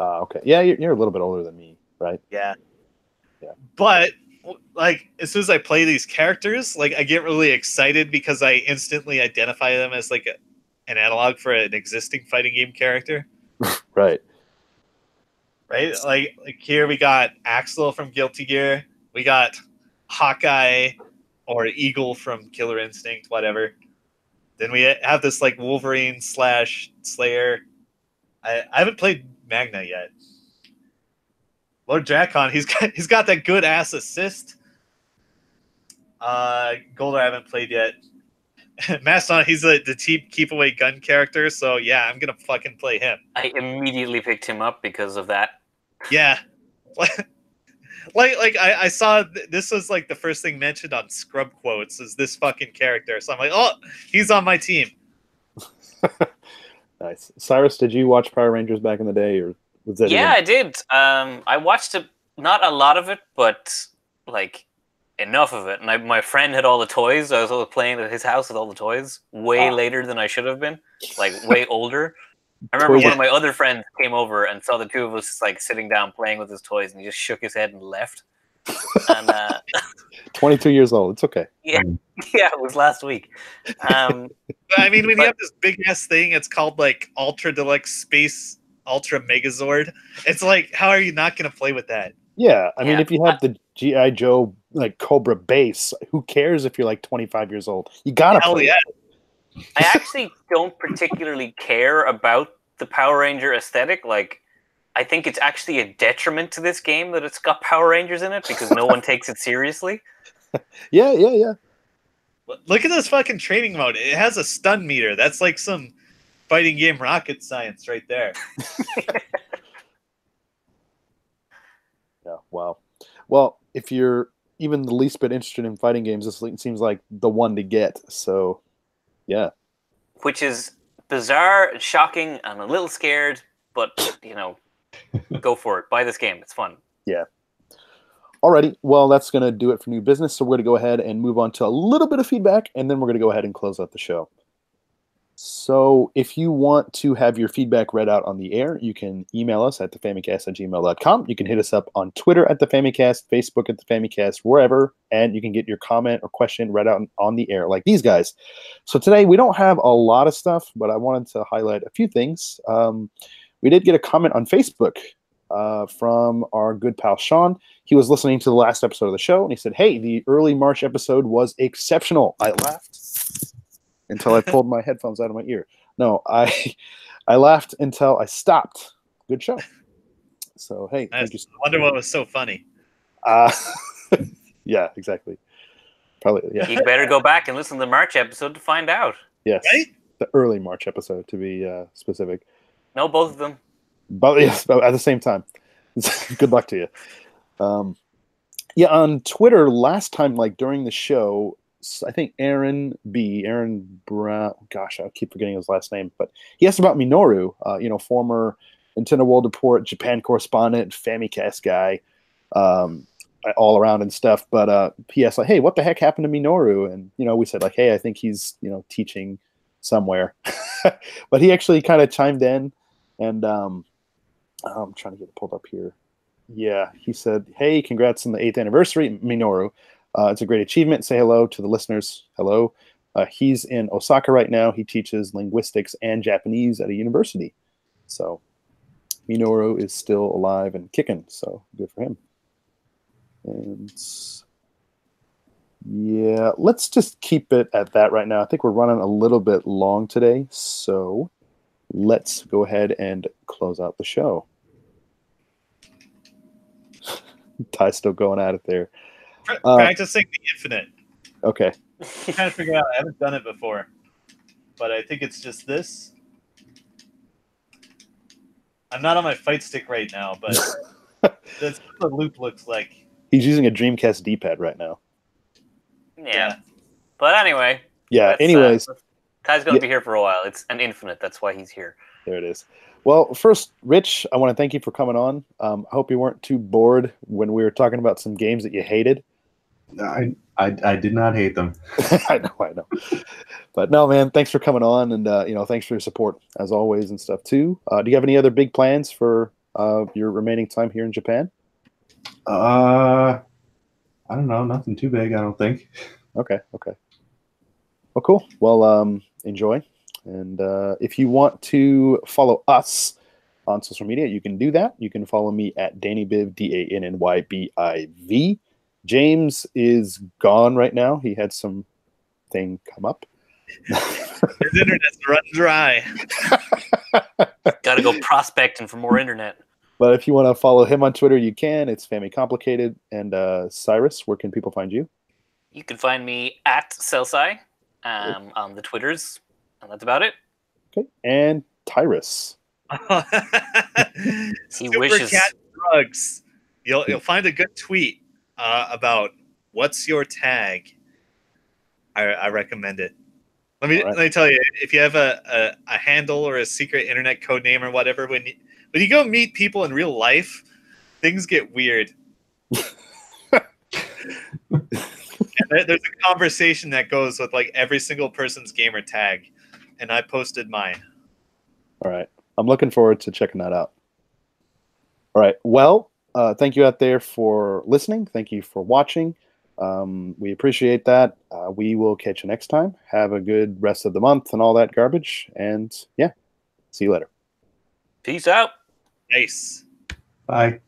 Okay. Yeah, you're a little bit older than me, right? Yeah. Yeah. But, like, as soon as I play these characters, like, I get really excited because I instantly identify them as, like, an analog for an existing fighting game character. Right. Right? Like here we got Axel from Guilty Gear. We got Hawkeye or Eagle from Killer Instinct, whatever. Then we have this like Wolverine / Slayer. I haven't played Magna yet. Lord Drakon, he's got that good ass assist. Golder I haven't played yet. Mastodon, he's the keep away gun character, so yeah, I'm gonna fucking play him. I immediately picked him up because of that. Yeah. Like I saw this was like the first thing mentioned on Scrub Quotes is this fucking character. So I'm like, oh, he's on my team. Nice. Cyrus, did you watch Power Rangers back in the day, or was that? Yeah, I did. I watched it, not a lot of it, but like enough of it. And my friend had all the toys. I was always playing at his house with all the toys. Way later than I should have been. Like way older. I remember one of my other friends came over and saw the two of us just, like sitting down playing with his toys, and he just shook his head and left. And 22 years old. It's okay. Yeah, it was last week. I mean, when you have this big ass thing, it's called like Ultra Deluxe Space Ultra Megazord. It's like, how are you not going to play with that? Yeah, I mean, if you have the G.I. Joe like Cobra base, who cares if you're like 25 years old? You gotta play. Yeah. I actually don't particularly care about the Power Ranger aesthetic. Like, I think it's actually a detriment to this game that it's got Power Rangers in it because no one takes it seriously. Yeah. Look at this fucking training mode. It has a stun meter. That's like some fighting game rocket science right there. Yeah, wow. Well, if you're even the least bit interested in fighting games, this seems like the one to get. So, yeah. Which is bizarre, shocking, and a little scared, but, go for it. Buy this game. It's fun. Yeah. Alrighty. Well, that's going to do it for new business. So we're going to go ahead and move on to a little bit of feedback, and then we're going to go ahead and close out the show. So if you want to have your feedback read out on the air, you can email us at thefamicast@gmail.com. You can hit us up on Twitter at thefamicast, Facebook at thefamicast, wherever, and you can get your comment or question read out on the air like these guys. So today we don't have a lot of stuff, but I wanted to highlight a few things. We did get a comment on Facebook from our good pal Sean. He was listening to the last episode of the show, and he said, "Hey, the early March episode was exceptional." I laughed until I pulled my headphones out of my ear. No, I laughed until I stopped. Good show. So, hey. I wonder what was so funny. Yeah, exactly. Probably, yeah. You better go back and listen to the March episode to find out. Yes. Right? The early March episode, to be specific. No, both of them. But yes, at the same time. Good luck to you. Yeah, on Twitter last time, like during the show, I think Aaron Brown. Gosh, I keep forgetting his last name, but he asked about Minoru. Former Nintendo World Report, Japan correspondent, Famicast guy, all around and stuff. But he asked like, "Hey, what the heck happened to Minoru?" And we said like, "Hey, I think he's teaching somewhere." But he actually kind of chimed in, and I'm trying to get it pulled up here. Yeah, he said, "Hey, congrats on the 8th anniversary, Minoru. It's a great achievement. Say hello to the listeners. Hello." He's in Osaka right now. He teaches linguistics and Japanese at a university. So Minoru is still alive and kicking. So good for him. And yeah, let's just keep it at that right now. I think we're running a little bit long today. So let's go ahead and close out the show. Ty's still going at it there. Practicing the infinite. Okay. I'm trying to figure out. I haven't done it before, but I think it's just this. I'm not on my fight stick right now, but that's what the loop looks like. He's using a Dreamcast D-pad right now. Yeah. But anyway. Yeah, anyways. Ty's going to be here for a while. It's an infinite. That's why he's here. There it is. Well, first, Rich, I want to thank you for coming on. I hope you weren't too bored when we were talking about some games that you hated. I did not hate them. I know. But no, man, thanks for coming on, and thanks for your support as always and stuff too. Do you have any other big plans for your remaining time here in Japan? I don't know. Nothing too big, I don't think. Okay. Well, cool. Well, enjoy. And if you want to follow us on social media, you can do that. You can follow me at DannyBiv, DANNYBIV. James is gone right now. He had some thing come up. His internet's run dry. Got to go prospecting for more internet. But if you want to follow him on Twitter, you can. It's FamiComplicated. And Cyrus, where can people find you? You can find me at Celsci on the Twitters. And that's about it. Okay. And Tyrus. He Super wishes. Cat Drugs. You'll find a good tweet about what's your tag. I recommend it. Let me tell you, if you have a handle or a secret internet code name or whatever, when you go meet people in real life, things get weird. And there's a conversation that goes with like every single person's gamer tag, and I posted mine. All right. I'm looking forward to checking that out. All right. Well, thank you out there for listening. Thank you for watching. We appreciate that. We will catch you next time. Have a good rest of the month and all that garbage. And yeah, see you later. Peace out. Nice. Bye.